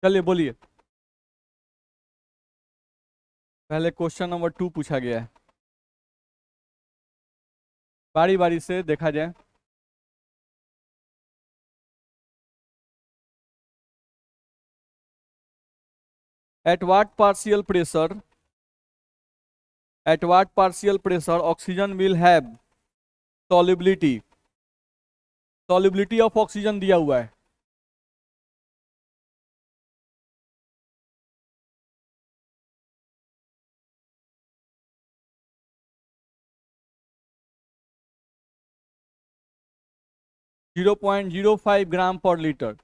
चलिए बोलिए। पहले क्वेश्चन नंबर 2 पूछा गया है, बारी बारी से देखा जाए। At what partial pressure oxygen will have solubility. Solubility of oxygen दिया हुआ है। जीरो 0.05 ग्राम पर लीटर।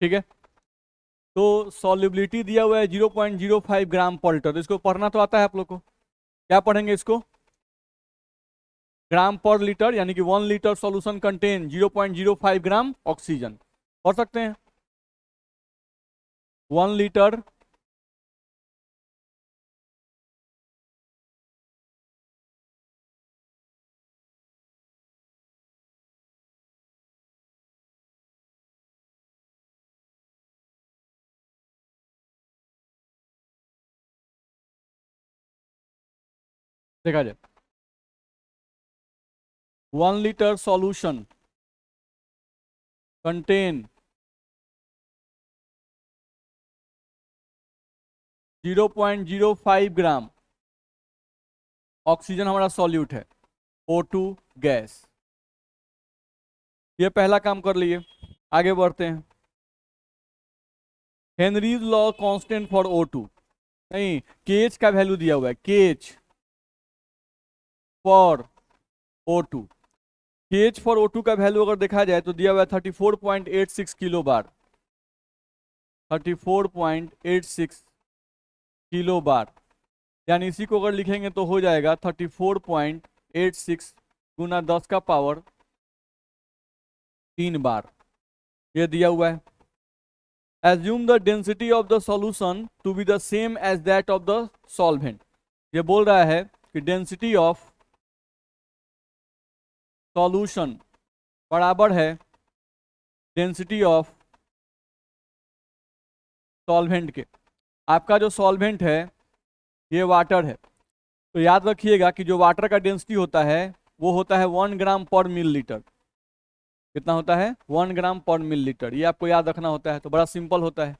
ठीक है, तो सॉल्युबिलिटी दिया हुआ है 0.05 ग्राम पर लीटर। इसको पढ़ना तो आता है आप लोग को। क्या पढ़ेंगे इसको? ग्राम पर लीटर, यानी कि 1 litre solution contain 0.05 gram oxygen. पढ़ सकते हैं 1 लीटर देखा जाए। 1 litre solution contain 0.05 gram oxygen हमारा सॉल्यूट है, O2 गैस। ये पहला काम कर लिए, आगे बढ़ते हैं। Henry's law constant for O2, नहीं, केएच का वैल्यू दिया हुआ है, KH for O2। KH for O2 का वैल्यू अगर देखा जाए तो दिया हुआ है 34.86 किलो बार। 34.86 किलो बार, यानी इसी को अगर लिखेंगे तो हो जाएगा 34.86 गुना 10 का पावर 3 बार। ये दिया हुआ है। Assume the density of the solution to be the same as that of the solvent। ये बोल रहा है कि डेंसिटी ऑफ सॉल्यूशन बराबर है डेंसिटी ऑफ सॉल्वेंट के। आपका जो सॉल्वेंट है ये वाटर है, तो याद रखिएगा कि जो वाटर का डेंसिटी होता है वो होता है 1 ग्राम पर मिल लीटर। कितना होता है? 1 ग्राम पर मिल लीटर। ये आपको याद रखना होता है, तो बड़ा सिंपल होता है,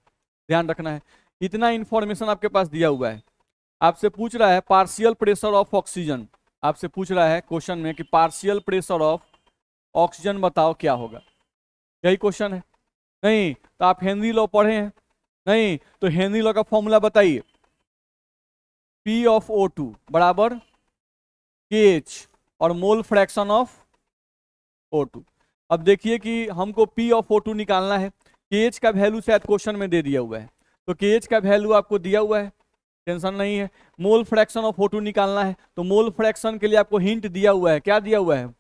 ध्यान रखना है। इतना इंफॉर्मेशन आपके पास दिया हुआ है। आपसे पूछ रहा है पार्शियल प्रेशर ऑफ ऑक्सीजन। आपसे पूछ रहा है क्वेश्चन में कि पार्शियल प्रेशर ऑफ ऑक्सीजन बताओ क्या होगा। यही क्वेश्चन है। नहीं तो आप हेनरी लॉ पढ़े हैं? नहीं तो हेनरी लॉ का फॉर्मूला बताइए। P ऑफ O2 बराबर KH और मोल फ्रैक्शन ऑफ O2। अब देखिए कि हमको P ऑफ O2 निकालना है। KH का वैल्यू शायद क्वेश्चन में दे दिया हुआ है, तो KH का वैल्यू आपको दिया हुआ है, टेंशन नहीं है। मोल फ्रैक्शन ऑफ O2 निकालना है, तो मोल फ्रैक्शन के लिए आपको हिंट दिया हुआ है। क्या दिया हुआ है?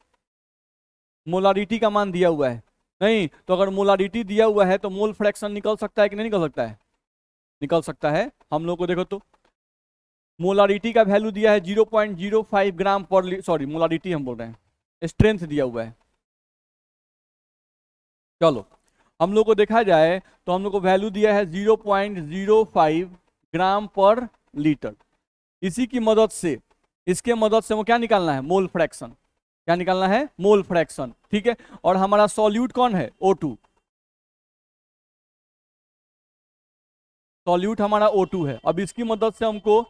मोलारिटी का मान दिया हुआ है। नहीं तो अगर मोलारिटी दिया हुआ है तो मोल फ्रैक्शन निकल सकता है कि नहीं निकल सकता है? निकल सकता है। हम लोग को देखो तो मोलारिटी का वैल्यू दिया है 0.05 ग्राम पर, सॉरी मोलारिटी हम बोल रहे हैं, स्ट्रेंथ दिया हुआ है। चलो हम लोग को देखा जाए तो हम लोग को वैल्यू दिया है 0.05 ग्राम पर लीटर। इसी की मदद से, इसके मदद से वो क्या निकालना है? Mole fraction. क्या निकालना है? Mole fraction. ठीक है, और हमारा सॉल्यूट कौन है? O2। सॉल्यूट हमारा O2 है। अब इसकी मदद से हमको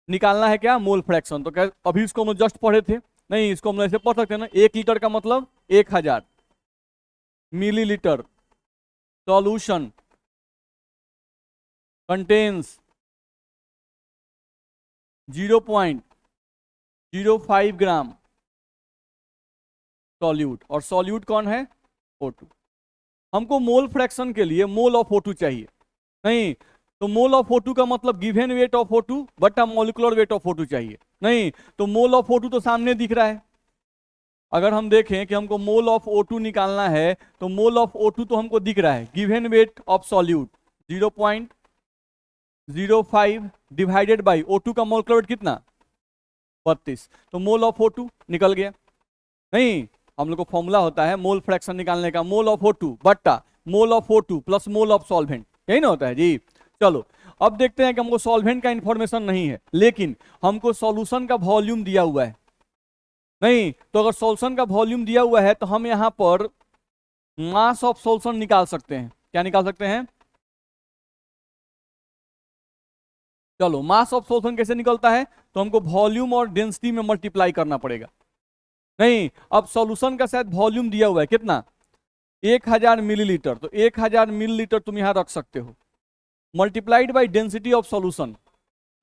निकालना है क्या? Mole fraction. तो क्या अभी इसको हम जस्ट पढ़े थे? नहीं, इसको हम ऐसे पढ़ सकते हैं ना, 1 लीटर का मतलब 1000 मिलीलीटर सॉल्यूशन कंटेन्स 0.05 ग्राम सॉल्यूट, और सॉल्यूट कौन है? O2। हमको मोल फ्रैक्शन के लिए मोल ऑफ O2 चाहिए। नहीं तो मोल ऑफ O2 का मतलब गिवन वेट ऑफ O2 बटा मॉलिक्यूलर वेट ऑफ O2 चाहिए। नहीं तो मोल ऑफ O2 तो सामने दिख रहा है। अगर हम देखें कि हमको मोल ऑफ O2 निकालना है तो मोल ऑफ O2 तो हमको दिख रहा है, given weight of solute 0.05 divided by O2 का मोलकुलर वेट कितना? 32। तो मोल ऑफ O2 निकल गया। नहीं, हम लोग को फॉर्मूला होता है मोल फ्रैक्शन निकालने का, मोल ऑफ O2 बट्टा mole of O2 plus mole of solvent, यही ना होता है जी। चलो अब देखते हैं कि हमको सॉल्वेंट का इंफॉर्मेशन नहीं है, लेकिन हमको सॉल्यूशन का वॉल्यूम दिया हुआ है। नहीं तो अगर सॉल्यूशन का वॉल्यूम दिया हुआ है तो हम यहां पर मास ऑफ सॉल्यूशन निकाल सकते हैं। क्या निकाल सकते हैं? चलो मास ऑफ सॉल्यूशन कैसे निकलता है, तो हमको वॉल्यूम और डेंसिटी में मल्टीप्लाई करना पड़ेगा। नहीं, अब सॉल्यूशन का शायद वॉल्यूम दिया हुआ है कितना, 1000 मिलीलीटर, तो 1000 मिलीलीटर तुम यहां रख सकते हो, multiplied by density of solution.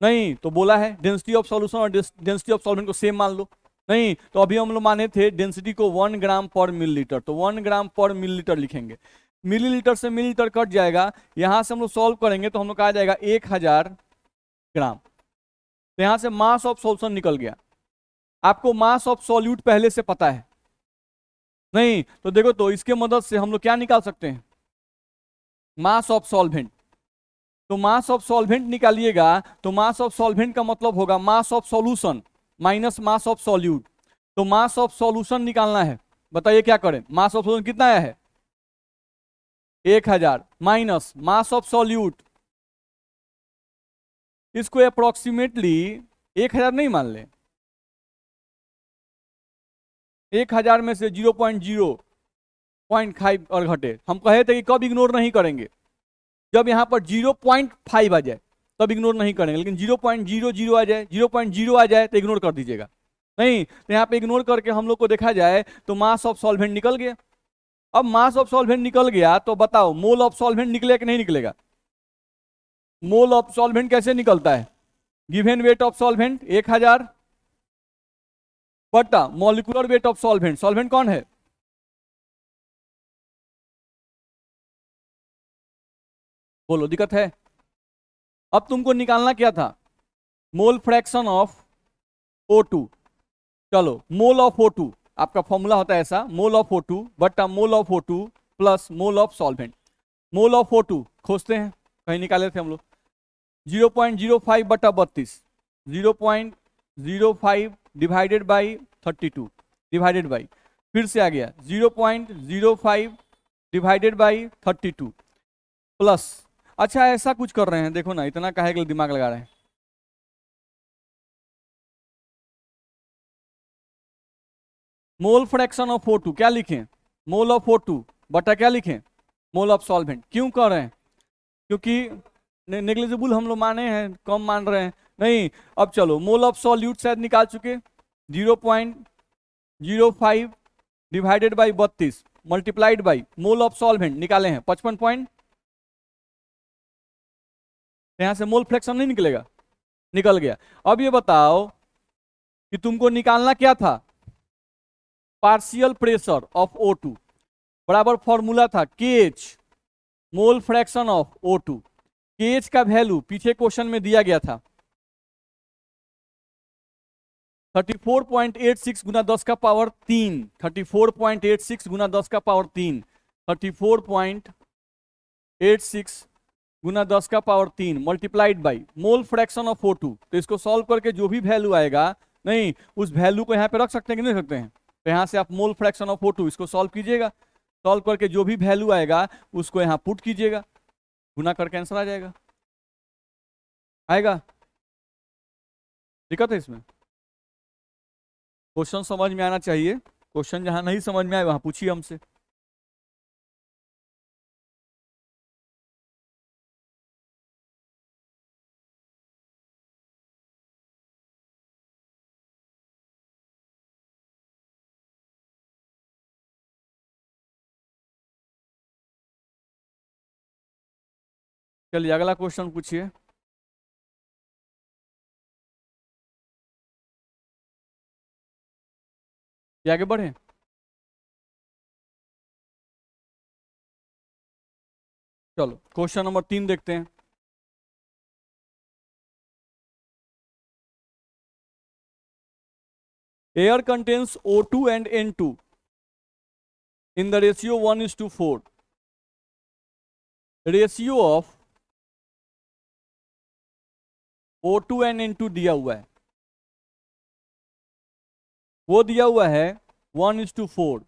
नहीं तो बोला है डेंसिटी ऑफ सॉल्यूशन और डेंसिटी ऑफ सॉल्वेंट को सेम मान लो। नहीं तो अभी हम लोग माने थे डेंसिटी को 1 ग्राम पर मिलीलीटर, तो 1 ग्राम पर मिलीलीटर लिखेंगे। मिलीलीटर से मिलीलीटर कट जाएगा, यहां से हम लोग सॉल्व करेंगे तो हम लोग कहा जाएगा 1000 ग्राम। तो यहां से मास ऑफ सॉल्यूशन निकल गया। आपको मास ऑफ सॉल्यूट पहले से पता है? नहीं तो देखो, तो इसके मदद से हम लोग क्या निकाल सकते हैं, मास ऑफ सॉल्वेंट। तो मास ऑफ सॉल्वेंट निकालिएगा तो मास ऑफ सॉल्वेंट का मतलब होगा mass of solution minus mass of solute. तो मास ऑफ सॉल्यूशन निकालना है, बताइए क्या करें, मास ऑफ सॉल्यूशन कितना आया है 1000 माइनस मास ऑफ सॉल्यूट, इसको अप्रोक्सीमेटली 1000 नहीं मान लें, 1000 में से 0.05 और घटे। हम कहे थे कि कब इग्नोर नहीं करेंगे, जब यहां पर 0.5 आ जाए तब इग्नोर नहीं करेंगे, लेकिन 0.00 आ जाए, 0.0 आ जाए तो इग्नोर कर दीजिएगा। नहीं तो यहाँ पे इग्नोर करके हम लोग को देखा जाए तो मास ऑफ सॉल्वेंट निकल गया। अब मास ऑफ सॉल्वेंट निकल गया तो बताओ मोल ऑफ सॉल्वेंट निकलेगा कि नहीं निकलेगा? मोल ऑफ सॉल्वेंट कैसे निकलता है, गिवन वेट ऑफ सॉल्वेंट 1000 बटा molecular weight of solvent. Solvent कौन है? बोलो दिक्कत है? अब तुमको निकालना क्या था, मोल फ्रैक्शन ऑफ O2। चलो मोल ऑफ O2 आपका फॉर्मूला होता है ऐसा, मोल ऑफ O2 बटा mole of O2 plus mole of solvent. Mole of O2 खोजते हैं, कहीं निकाले थे हम लोग, 0.05 बटा 32, 0.05 डिवाइडेड बाई 32 डिवाइडेड बाई, फिर से आ गया 0.05 डिवाइडेड बाई 32 प्लस। अच्छा ऐसा कुछ कर रहे हैं, देखो ना इतना काहे के लिए दिमाग लगा रहे हैं। मोल फ्रैक्शन ऑफ O2 क्या लिखें, मोल ऑफ O2 बटा क्या लिखें, मोल ऑफ सॉल्वेंट। क्यों कर रहे हैं, क्योंकि नेग्लिजिबल हम लोग माने हैं, कम मान रहे हैं। नहीं अब चलो मोल ऑफ सॉल्यूट शायद निकाल चुके, 0.05 divided by 32 multiplied by mole of solvent निकाले हैं 55 पॉइंट। यहां से मोल फ्रैक्शन नहीं निकलेगा, निकल गया। अब ये बताओ कि तुमको निकालना क्या था, पार्शियल प्रेशर ऑफ O2 बराबर फॉर्मूला था KH mole fraction of O2। KH का वैल्यू पीछे क्वेश्चन में दिया गया था 34.86 गुना 10 का पावर 3, 34.86 गुना 10 का पावर 3, 34.86 गुना 10 का power 3 multiplied by mole fraction of O2। तो इसको सॉल्व करके जो भी वैल्यू आएगा, नहीं उस वैल्यू को यहाँ पे रख सकते हैं कि नहीं रख सकते हैं, तो यहाँ से आप मोल फ्रैक्शन ऑफ O2 इसको सॉल्व कीजिएगा, सॉल्व करके जो भी वैल्यू आएगा उसको यहाँ पुट कीजिएगा, गुना करके आंसर आ जाएगा। आएगा? दिक्कत है इसमें? क्वेश्चन समझ में आना चाहिए, क्वेश्चन जहां नहीं समझ में आए वहां पूछिए हमसे। चलिए अगला क्वेश्चन पूछिए। आगे बढ़े। चलो क्वेश्चन नंबर 3 देखते हैं। Air contains O2 and N2 in the ratio 1:4. Ratio of O2 and N2 दिया हुआ है, वो दिया हुआ है 1:4,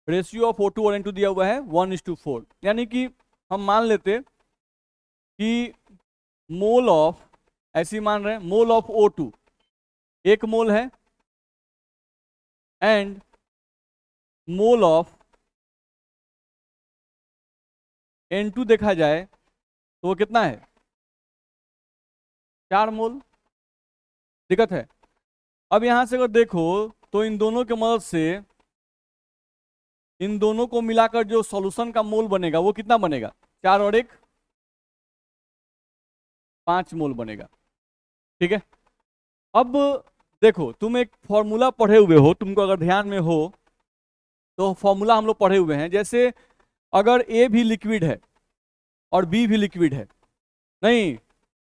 रेशियो ऑफ O2 और N2 दिया हुआ है 1:4, यानी कि हम मान लेते कि मोल ऑफ, ऐसे ही मान रहे हैं, मोल ऑफ O2 1 मोल है एंड मोल ऑफ N2 देखा जाए तो वो कितना है, 4 मोल। दिक्कत है। अब यहां से अगर देखो तो इन दोनों की मदद से इन दोनों को मिलाकर जो सॉल्यूशन का मोल बनेगा वो कितना बनेगा, 4 और 1 5 मोल बनेगा। ठीक है। अब देखो तुम एक फॉर्मूला पढ़े हुए हो, तुमको अगर ध्यान में हो तो फॉर्मूला हम लोग पढ़े हुए हैं, जैसे अगर ए भी लिक्विड है और बी भी लिक्विड है, नहीं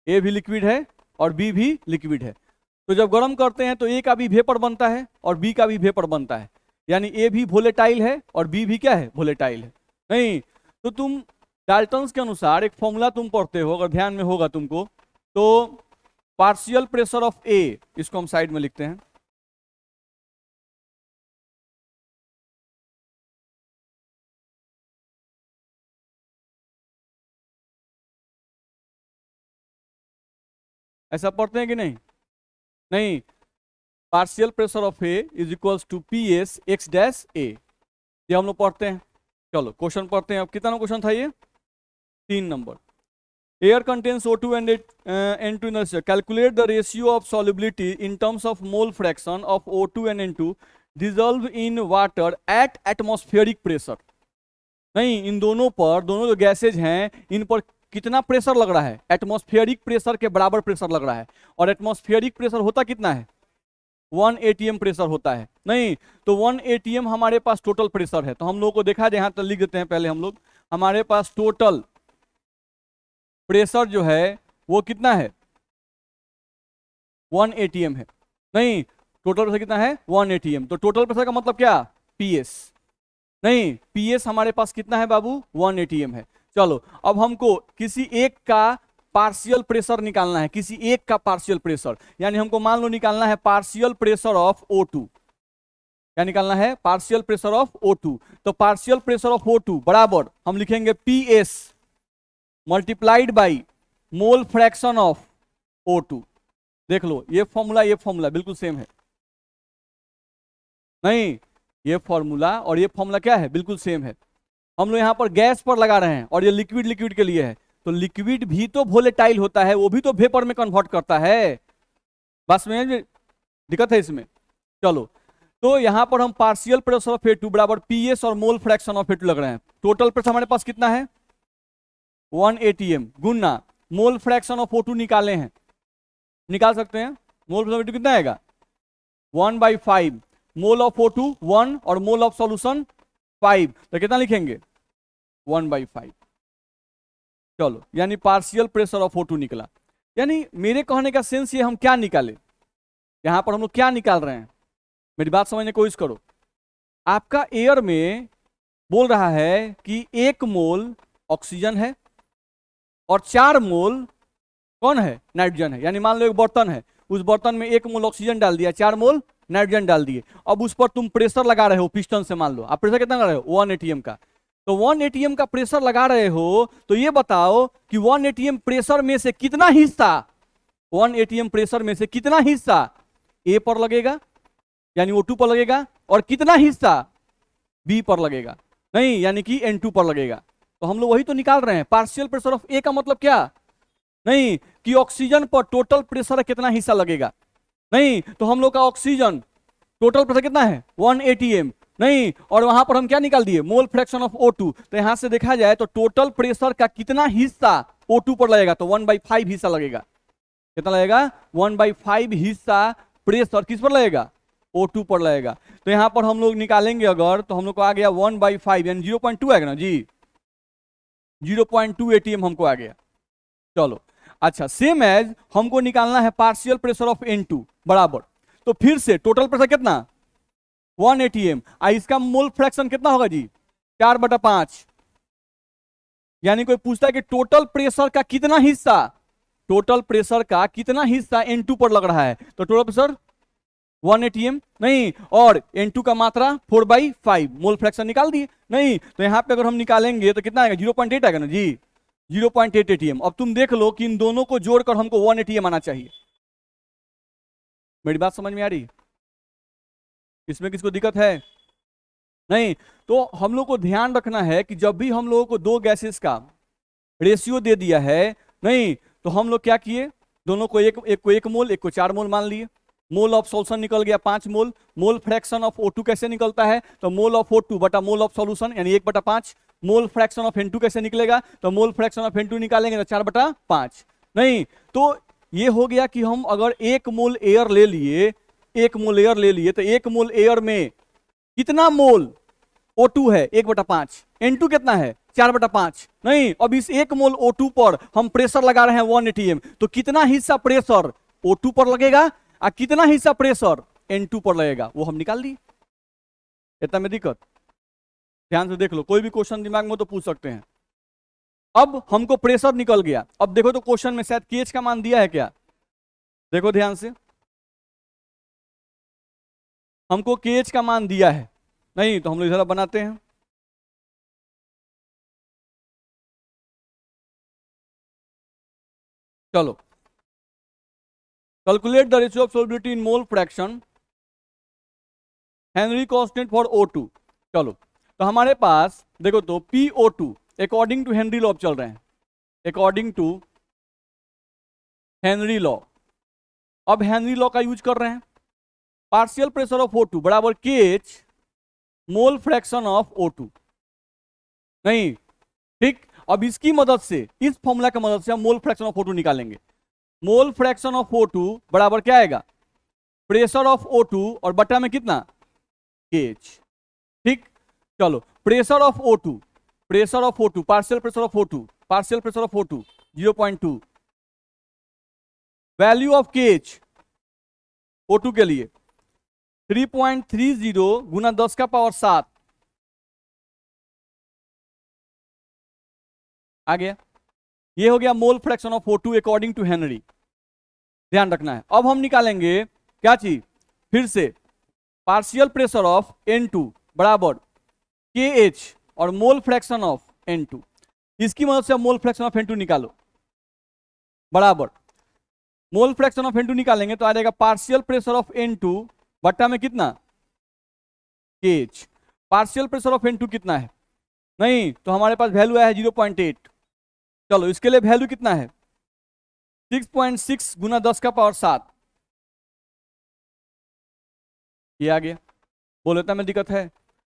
ए भी लिक्विड है और बी भी लिक्विड है, तो जब गर्म करते हैं तो ए का भी वेपर बनता है और बी का भी वेपर बनता है, यानी ए भी वोलेटाइल है और बी भी क्या है, वोलेटाइल है। नहीं तो तुम डाल्टन्स के अनुसार एक फॉर्मूला तुम पढ़ते हो, अगर ध्यान में होगा तुमको, तो पार्शियल प्रेशर ऑफ ए, इसको हम साइड में लिखते हैं, ऐसा पढ़ते हैं कि नहीं? नहीं, partial pressure of A is equals to P S X dash A, ये हम लोग पढ़ते हैं। चलो क्वेश्चन पढ़ते हैं। अब कितना क्वेश्चन था ये, 3 number. Air contains O2 and N2 in the, calculate the ratio of solubility in terms of mole fraction of O2 and N2 dissolved in water at atmospheric pressure। नहीं, इन दोनों पर, दोनों जो गैसेज हैं इन पर कितना प्रेशर लग रहा है, एटमॉस्फेरिक प्रेशर के बराबर प्रेशर लग रहा है, और एटमॉस्फेरिक प्रेशर होता कितना है, 1 atm प्रेशर होता है। नहीं तो 1 atm हमारे पास टोटल प्रेशर है, तो हम लोगों को देखा जाए, यहाँ तो लिख देते हैं पहले हम लोग, हमारे पास टोटल प्रेशर जो है वो कितना है, 1 atm है। नहीं, टोटल प्रेशर कितना है, 1 atm, तो टोटल प्रेशर का मतलब क्या, PS। नहीं, PS हमारे पास कितना है बाबू, 1 atm है। चलो अब हमको किसी एक का पार्शियल प्रेशर निकालना है, किसी एक का पार्शियल प्रेशर, यानी हमको मान लो निकालना है पार्शियल प्रेशर ऑफ O2। क्या निकालना है, पार्शियल प्रेशर ऑफ O2। तो पार्शियल प्रेशर ऑफ O2 बराबर हम लिखेंगे PS multiplied by mole fraction of O2। देख लो ये फॉर्मूला बिल्कुल सेम है। नहीं, ये फॉर्मूला और ये फॉर्मूला क्या है, बिल्कुल सेम है। हम लोग यहाँ पर गैस पर लगा रहे हैं और ये लिक्विड के लिए है, तो लिक्विड भी तो वोलेटाइल होता है, वो भी तो वेपर में कन्वर्ट करता है। बस में दिक्कत है इसमें। चलो तो यहाँ पर हम पार्शियल प्रेशर ऑफ A2 बराबर PS और मोल फ्रैक्शन ऑफ A2 लग रहे हैं। टोटल प्रेशर हमारे पास कितना है, 1 atm Guna mole fraction of O2 निकाले हैं, निकाल सकते हैं। मोल फ्रैक्शन ऑफ O2 कितना आएगा, 1/5, मोल ऑफ O2 1 और मोल ऑफ सॉल्यूशन 5, तो कितना लिखेंगे, 1/5। चलो यानी पार्शियल प्रेशर ऑफ O2 निकला। यानी मेरे कहने का सेंस ये, हम क्या निकाले यहां पर, हम लोग क्या निकाल रहे हैं, मेरी बात समझने की कोशिश करो। आपका एयर में बोल रहा है कि 1 मोल ऑक्सीजन है और 4 मोल कौन है, नाइट्रोजन है। यानी मान लो एक बर्तन है, उस बर्तन में 1 मोल ऑक्सीजन डाल दिया, 4 मोल नाइट्रोजन डाल दिए। अब उस पर तुम प्रेशर लगा रहे हो पिस्टन से, मान लो आप प्रेशर कितना लगा रहे हो, 1 atm का। तो 1 atm का प्रेशर लगा रहे हो, तो ये बताओ कि 1 atm प्रेशर में से कितना हिस्सा, 1 atm प्रेशर में से कितना हिस्सा A पर लगेगा यानी O2 पर लगेगा, और कितना हिस्सा B पर लगेगा, नहीं यानी कि N2 पर लगेगा। तो हम लोग वही तो निकाल रहे हैं। पार्शियल प्रेशर ऑफ A का मतलब क्या, नहीं कि ऑक्सीजन पर टोटल प्रेशर कितना हिस्सा लगेगा। नहीं तो हम लोग का ऑक्सीजन टोटल प्रेशर कितना है, 1 atm। नहीं, और वहां पर हम क्या निकाल दिए, मोल फ्रैक्शन ऑफ O2। तो यहां से देखा जाए तो टोटल प्रेशर का कितना हिस्सा O2 पर लगेगा, तो 1/5 हिस्सा लगेगा। कितना लगेगा, 1/5 हिस्सा प्रेशर किस पर लगेगा, O2 पर लगेगा। तो यहां पर हम लोग निकालेंगे अगर, तो हम लोग को आ गया 1/5 यानी 0.2 आएगा ना जी, 0.2 atm हमको आ गया। चलो अच्छा, सेम एज हमको निकालना है पार्शियल प्रेशर ऑफ N2 बराबर, तो फिर से टोटल प्रेशर कितना, 1 atm, इसका मोल फ्रैक्शन कितना होगा जी, 4/5। यानी कोई पूछता है कि टोटल प्रेशर का कितना हिस्सा, टोटल प्रेशर का कितना हिस्सा N2 पर लग रहा है, तो टोटल प्रेशर 1 एटीएम नहीं, और N2 का मात्रा 4/5, मोल फ्रैक्शन निकाल दिए नहीं। तो यहाँ पे अगर हम निकालेंगे तो कितना आएगा, 0.8 आएगा ना जी, 0.8 एटीएम। अब तुम देख लो कि इन दोनों को जोड़कर हमको 1 एटीएम आना चाहिए। मेरी बात समझ में आ रही है? इसमें किसको दिक्कत है? नहीं। तो हम लोग को ध्यान रखना है कि जब भी हम लोगों को दो गैसेस का रेशियो दे दिया है नहीं, तो हम लोग क्या किए, दोनों को एक को 1 मोल, एक को 4 मोल मान लिए। मोल ऑफ सॉल्यूशन निकल गया 5 मोल। मोल फ्रैक्शन ऑफ O2 कैसे निकलता है, तो मोल ऑफ O2 बटा मोल ऑफ सॉल्यूशन यानी 1/5। मोल फ्रैक्शन ऑफ N2 कैसे निकलेगा, तो मोल फ्रैक्शन ऑफ N2 निकालेंगे तो 4/5 नहीं। तो ये हो गया कि हम अगर 1 मोल एयर ले लिए, 1 मोल एयर ले लिए, तो 1 मोल एयर में कितना मोल O2 है, 1/5। N2 कितना है, 4/5 नहीं। अब इस 1 मोल O2 पर हम प्रेशर लगा रहे हैं 1 एटीएम, तो कितना हिस्सा प्रेशर O2 पर लगेगा और कितना हिस्सा प्रेशर N2 पर लगेगा, वो हम निकाल दिए। इतना में दिक्कत? ध्यान से देख लो, कोई भी क्वेश्चन दिमाग में तो पूछ सकते हैं। अब हमको प्रेशर निकल गया। अब देखो तो क्वेश्चन में शायद केएच का मान दिया है क्या, देखो ध्यान से। हमको केएच का मान दिया है नहीं, तो हम लोग इधर बनाते हैं। चलो, calculate the ratio of solubility in mole fraction Henry constant for O2। चलो, तो हमारे पास देखो तो PO2 according to Henry law चल रहे हैं, अकॉर्डिंग टू हेनरी लॉ। अब हेनरी लॉ का यूज कर रहे हैं। पार्शियल प्रेशर ऑफ O2 बराबर KH mole fraction of O2 नहीं, ठीक। अब इसकी मदद से, इस फॉर्मूला की मदद से हम मोल फ्रैक्शन ऑफ O2 निकालेंगे। मोल फ्रैक्शन ऑफ O2 बराबर क्या आएगा, प्रेशर ऑफ O2 और बटा में कितना, KH। ठीक। चलो, pressure of O2, pressure of O2, partial pressure of O2, partial pressure of O2 0.2, value of KH O2 के लिए 3.30 गुना 10 का पावर 7 आ गया। ये हो गया mole fraction of O2 according to Henry. ध्यान रखना है। अब हम निकालेंगे क्या चीज, फिर से पार्शियल प्रेशर ऑफ N2 बराबर KH और मोल फ्रैक्शन ऑफ N2। इसकी मदद से मोल फ्रैक्शन ऑफ N2 निकालो, बराबर मोल फ्रैक्शन ऑफ N2 निकालेंगे तो आ जाएगा पार्शियल प्रेशर ऑफ N2 बट्टा में कितना, KH। Partial pressure of N2 कितना है नहीं, तो हमारे पास वैल्यू आया है 0.8। चलो, इसके लिए वैल्यू कितना है, 6.6 गुना 10 का पावर 7। ये आ गया। बोलो इतना में दिक्कत है?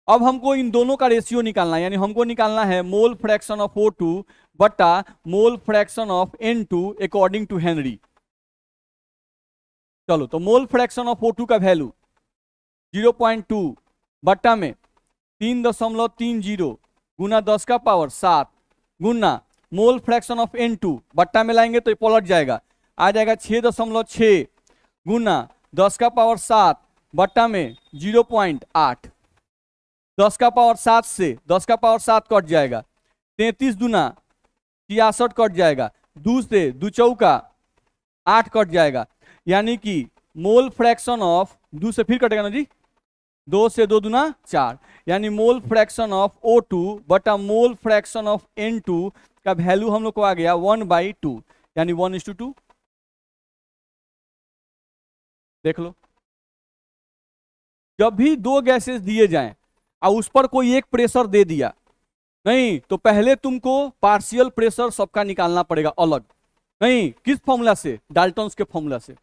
अब हमको इन दोनों का रेशियो निकालना है, यानी हमको निकालना है मोल फ्रैक्शन ऑफ O2 बट्टा mole fraction of N2 according to Henry. चलो, तो मोल फ्रैक्शन ऑफ O2 का वैल्यू 0.2 बट्टा में 3.30 गुना 10 का power 7 Guna mole fraction of N2 बट्टा में लाएंगे तो ये पलट जाएगा, आ जाएगा 6.6 गुना 10 का पावर 7 बट्टा में 0.8। 10 का पावर 7 से 10 का पावर 7 कट जाएगा, 33 दूना 66 कट जाएगा, 2 से 2 चौका 8 कट जाएगा, यानी कि मोल फ्रैक्शन ऑफ 2 से फिर कटेगा ना जी, 2 से 2 दूना 4, यानी मोल फ्रैक्शन ऑफ O2 बटा मोल फ्रैक्शन ऑफ N2 का वैल्यू हम लोग को आ गया 1/2, यानी 1:2। देख लो, जब भी दो गैसेस दिए जाएं और उस पर कोई एक प्रेशर दे दिया नहीं, तो पहले तुमको पार्शियल प्रेशर सबका निकालना पड़ेगा अलग नहीं। किस फॉर्मूला से, डाल्टन्स के फॉर्मूला से।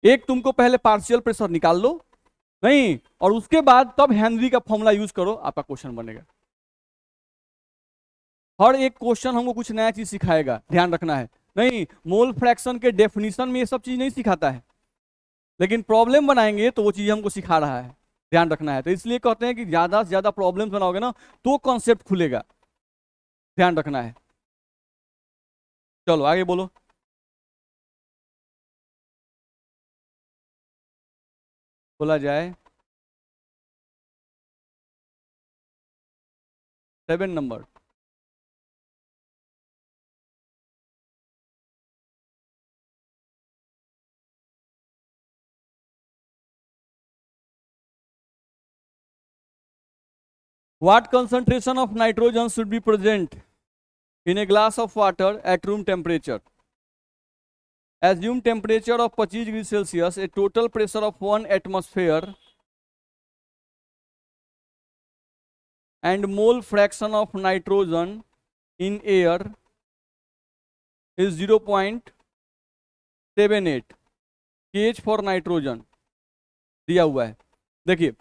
एक तुमको पहले पार्शियल प्रेशर निकाल लो नहीं, और उसके बाद तब हेनरी का फॉर्मूला यूज करो, आपका क्वेश्चन बनेगा। हर एक क्वेश्चन हमको कुछ नया चीज सिखाएगा, ध्यान रखना है नहीं। मोल फ्रैक्शन के डेफिनेशन में ये सब चीज नहीं सिखाता है, लेकिन प्रॉब्लम बनाएंगे तो वो चीज हमको सिखा रहा है, ध्यान रखना है। तो इसलिए कहते हैं कि ज्यादा से ज्यादा प्रॉब्लम्स बनाओगे ना तो कॉन्सेप्ट खुलेगा, ध्यान रखना है। चलो आगे बोलो। बोला जाए 7 number. What concentration of nitrogen should be present in a glass of water at room temperature? Assume temperature of 25 degrees Celsius, a total pressure of 1 atmosphere and mole fraction of nitrogen in air is 0.78 kH for nitrogen दिया हुआ है। देखिए,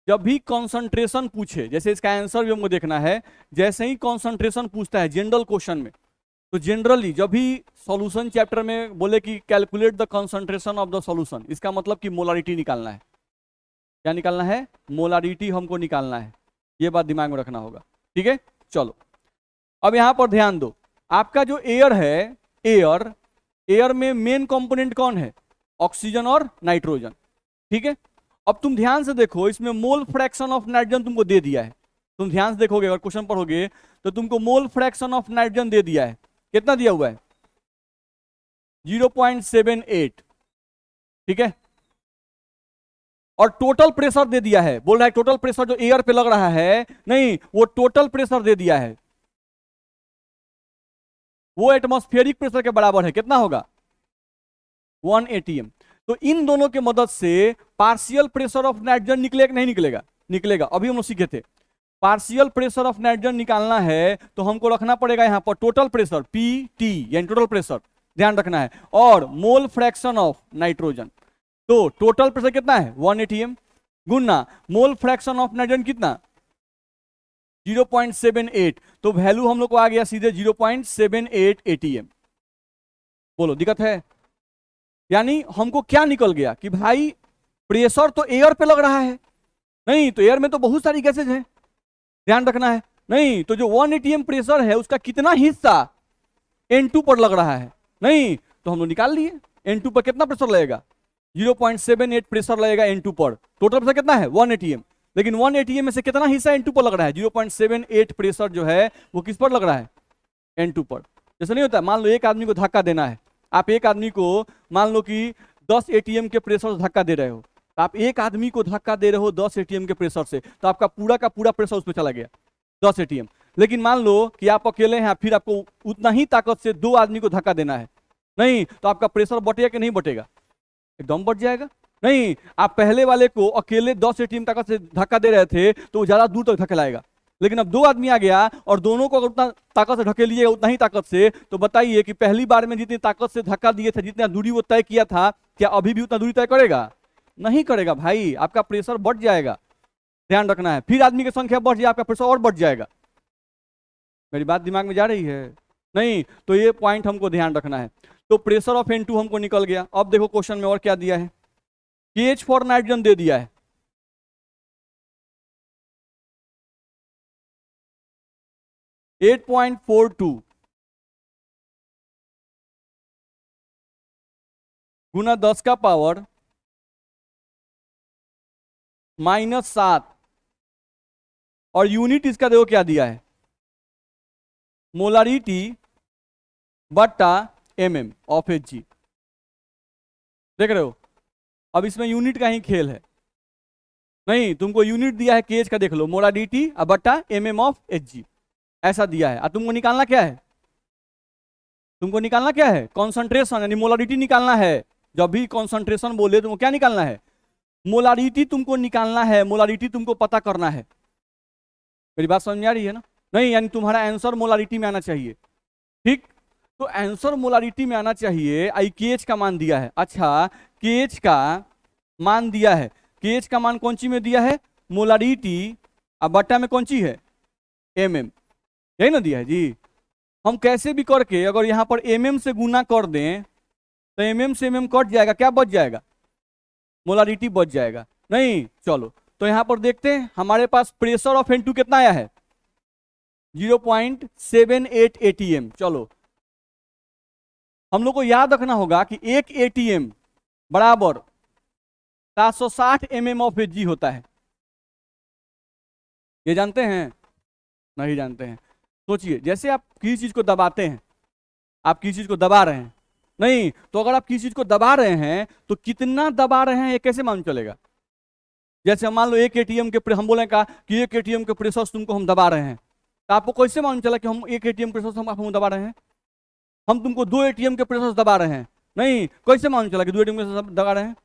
जब भी concentration पूछे, जैसे इसका answer भी हमको देखना है, जैसे ही कॉन्सेंट्रेशन पूछता है जनरल क्वेश्चन में, तो जनरली जब भी सॉल्यूशन चैप्टर में बोले कि calculate the concentration of the solution, इसका मतलब कि मोलारिटी निकालना है। क्या निकालना है? मोलारिटी हमको निकालना है। ये बात दिमाग में रखना होगा, ठीक है। चलो, अब यहां पर ध्यान दो, आपका जो एयर है, एयर में मेन कंपोनेंट कौन है? ऑक्सीजन और नाइट्रोजन, ठीक है। अब तुम ध्यान से देखो, इसमें मोल फ्रैक्शन ऑफ नाइट्रोजन तुमको दे दिया है। तुम ध्यान से देखोगे, अगर क्वेश्चन पढ़ोगे तो तुमको मोल फ्रैक्शन ऑफ नाइट्रोजन दे दिया है। कितना दिया हुआ है? 0.78, ठीक है। और टोटल प्रेशर दे दिया है, बोल रहा है टोटल प्रेशर जो एयर पे लग रहा है, नहीं, वो टोटल प्रेशर दे दिया है, वो एटमॉस्फेरिक प्रेशर के बराबर है। कितना होगा? 1 atm। तो इन दोनों के मदद से पार्शियल प्रेशर ऑफ नाइट्रोजन निकलेगा कि नहीं निकलेगा? निकलेगा। अभी हम लोग सीखे थे, पार्शियल प्रेशर ऑफ नाइट्रोजन निकालना है तो हमको रखना पड़ेगा यहां पर टोटल प्रेशर PT, यानी टोटल प्रेशर ध्यान रखना है, और मोल फ्रैक्शन ऑफ नाइट्रोजन। तो टोटल प्रेशर कितना है? 1 atm Guna mole fraction of nitrogen कितना? 0.78। तो वैल्यू हम लोग को आ गया सीधे 0.78 atm। बोलो, दिक्कत है? यानी हमको क्या निकल गया कि भाई प्रेशर तो एयर पे लग रहा है, नहीं तो एयर में तो बहुत सारी गैसेज हैं, ध्यान रखना है। नहीं तो जो 1 atm प्रेशर है उसका कितना हिस्सा N2 पर लग रहा है, नहीं तो हम लोग निकाल लिए N2 पर कितना प्रेशर लगेगा? 0.78 प्रेशर लगेगा N2 पर। टोटल प्रेशर कितना है? 1 atm। लेकिन 1 atm में से कितना हिस्सा N2 पर लग रहा है? 0.78 प्रेशर जो है वो किस पर लग रहा है? N2 पर। जैसे नहीं होता, मान लो एक आदमी को धक्का देना है, आप एक आदमी को मान लो कि 10 atm के प्रेशर से धक्का दे रहे हो, आप एक आदमी को धक्का दे रहे हो 10 atm के प्रेशर से, तो आपका पूरा का पूरा प्रेशर उस पर चला गया 10 atm। लेकिन मान लो कि आप अकेले हैं, फिर आपको उतना ही ताकत से 2 आदमी को धक्का देना है, नहीं तो आपका प्रेशर बढ़ेगा कि नहीं बढ़ेगा? एकदम बढ़ जाएगा। नहीं, आप पहले वाले को अकेले 10 atm ताकत से धक्का दे रहे थे तो वो ज्यादा दूर तक धकेलाएगा, लेकिन अब 2 आदमी आ गया और दोनों को अगर उतना ताकत से ढकेलिएगा, उतना ही ताकत से, तो बताइए कि पहली बार में जितनी ताकत से धक्का दिए थे, जितना दूरी वो तय किया था, क्या अभी भी उतना दूरी तय करेगा? नहीं करेगा भाई, आपका प्रेशर बढ़ जाएगा। ध्यान रखना है, फिर आदमी की संख्या बढ़ जाए, आपका प्रेशर और बढ़ जाएगा। मेरी बात दिमाग में जा रही है? नहीं तो ये पॉइंट हमको ध्यान रखना है। तो प्रेशर ऑफ N2 हमको निकल गया। अब देखो क्वेश्चन में और क्या दिया है, KH फॉर नाइट्रोजन दे दिया है, 8.42 गुना 10 का पावर -7, और यूनिट इसका देखो क्या दिया है, मोलारिटी बट्टा mm ऑफ Hg। देख रहे हो, अब इसमें यूनिट का ही खेल है। नहीं, तुमको यूनिट दिया है KH का, देख लो, मोलारिटी बट्टा mm ऑफ Hg ऐसा दिया है। और तुमको निकालना क्या है? तुमको निकालना क्या है? कॉन्सेंट्रेशन, यानी मोलारिटी निकालना है। जब भी कॉन्सेंट्रेशन बोले तुमको क्या निकालना है? मोलारिटी तुमको निकालना है, मोलारिटी तुमको पता करना है। मेरी बात समझ में आ रही है ना? नहीं, यानी तुम्हारा आंसर मोलारिटी में आना चाहिए, ठीक। तो आंसर मोलारिटी में आना चाहिए। आई KH का मान दिया है, अच्छा KH का मान दिया है, KH का मान कौन सी में दिया है? मोलारिटी, अब बट्टा में कौन सी है? mm, यही ना दिया है जी। हम कैसे भी करके अगर यहाँ पर mm से गुना कर दें तो mm से mm कट जाएगा, क्या बच जाएगा? मोलारिटी बच जाएगा। नहीं, चलो तो यहां पर देखते हैं, हमारे पास प्रेशर ऑफ N2 कितना आया है? 0.78 atm। चलो, हम लोग को याद रखना होगा कि 1 atm बराबर 760 mm ऑफ Hg होता है। ये जानते हैं? नहीं जानते हैं। सोचिए, जैसे आप किसी चीज को दबाते हैं, आप किसी चीज को दबा रहे हैं, नहीं तो अगर आप किसी चीज को दबा रहे हैं तो कितना दबा रहे हैं ये कैसे मालूम चलेगा? जैसे मान लो एक एटीएम के हम बोले का कि एक एटीएम के प्रेशर तुमको हम दबा रहे हैं, तो आपको कैसे मालूम चला कि हम एक एटीएम प्रेशर हम दबा रहे हैं? हम तुमको दो एटीएम के प्रेशर दबा रहे हैं, नहीं, कैसे मालूम चला कि दो एटीएम के दबा रहे हैं?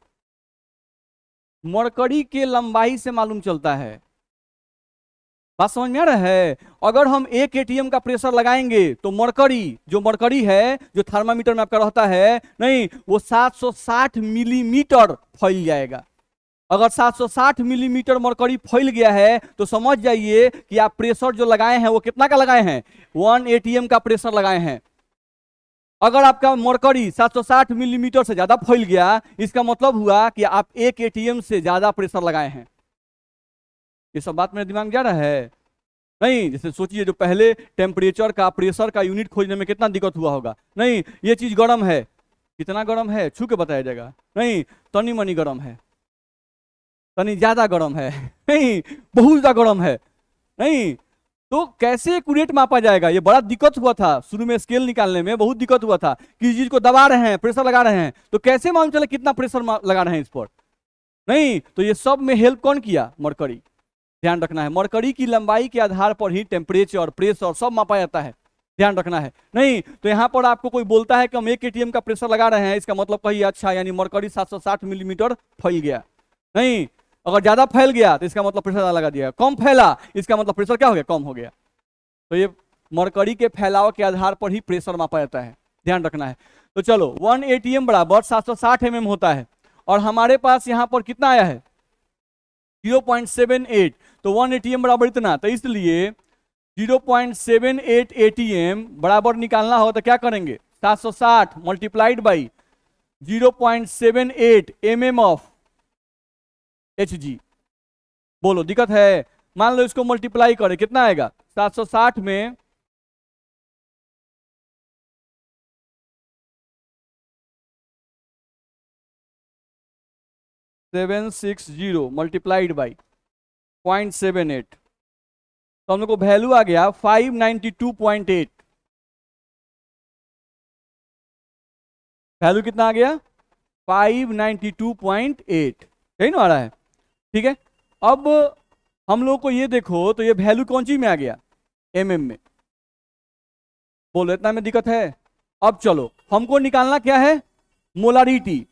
मरकरी के लंबाई से मालूम चलता है। बात समझ में आ रहा है? अगर हम एक एटीएम का प्रेशर लगाएंगे तो जो मरकरी है, जो थर्मामीटर में आपका रहता है, नहीं, वो 760 मिलीमीटर फैल जाएगा। अगर 760 मिलीमीटर मरकरी फैल गया है तो समझ जाइए कि आप प्रेशर जो लगाए हैं वो कितना का लगाए हैं? 1 एटीएम का प्रेशर लगाए हैं। अगर आपका मरकरी 760 मिलीमीटर से ज्यादा फैल गया, इसका मतलब हुआ कि आप एक एटीएम से ज्यादा प्रेशर लगाए हैं। ये सब बात मेरे दिमाग में जा रहा है? नहीं, जैसे सोचिए जो पहले टेम्परेचर का, प्रेशर का यूनिट खोजने में कितना दिक्कत हुआ होगा। नहीं, ये चीज गर्म है, कितना गर्म है छू के बताया जाएगा, नहीं, तनी मनी गर्म है, तनी ज्यादा गर्म है, नहीं, बहुत ज्यादा गर्म है, नहीं, तो कैसे एक्यूरेट मापा जाएगा? ये बड़ा दिक्कत हुआ था शुरू में, स्केल निकालने में बहुत दिक्कत हुआ था। किसी चीज को दबा रहे हैं, प्रेशर लगा रहे हैं, तो कैसे मालूम चले कितना प्रेशर लगा रहे हैं इस पर? नहीं, तो ये सब में हेल्प कौन किया? मरकरी। ध्यान रखना है, मरकरी की लंबाई के आधार पर ही टेम्परेचर, प्रेशर सब मापा जाता है, ध्यान रखना है। नहीं तो यहाँ पर आपको कोई बोलता है कि हम एक एटीएम का प्रेशर लगा रहे हैं, इसका मतलब कही अच्छा, यानी मरकरी 760 मिलीमीटर फैल गया। नहीं, अगर ज्यादा फैल गया तो इसका मतलब प्रेशर ज्यादा लगा दिया, कम फैला इसका मतलब प्रेशर क्या हो गया? कम हो गया। तो ये मरकरी के फैलाव के आधार पर ही प्रेशर मापा जाता है, ध्यान रखना है। तो चलो 1 एटीएम बराबर 760 mm होता है, और हमारे पास यहाँ पर कितना आया है? 0.78। तो 1 एटीएम बराबर इतना, तो इसलिए 0.78 एटीएम बराबर निकालना हो तो क्या करेंगे? 760 multiplied by 0.78 mm of Hg। बोलो दिक्कत है? मान लो इसको मल्टीप्लाई करें, कितना आएगा? 760 में 760 मल्टीप्लाइड बाई 0.78, तो हम लोग को वैल्यू आ गया 592.8। वैल्यू कितना आ गया? 592.8, यही ना आ रहा है? ठीक है, अब हम लोग को ये देखो, तो ये वैल्यू कौन सी में आ गया? mm में। बोलो इतना में दिक्कत है? अब चलो हमको निकालना क्या है? मोलारिटी।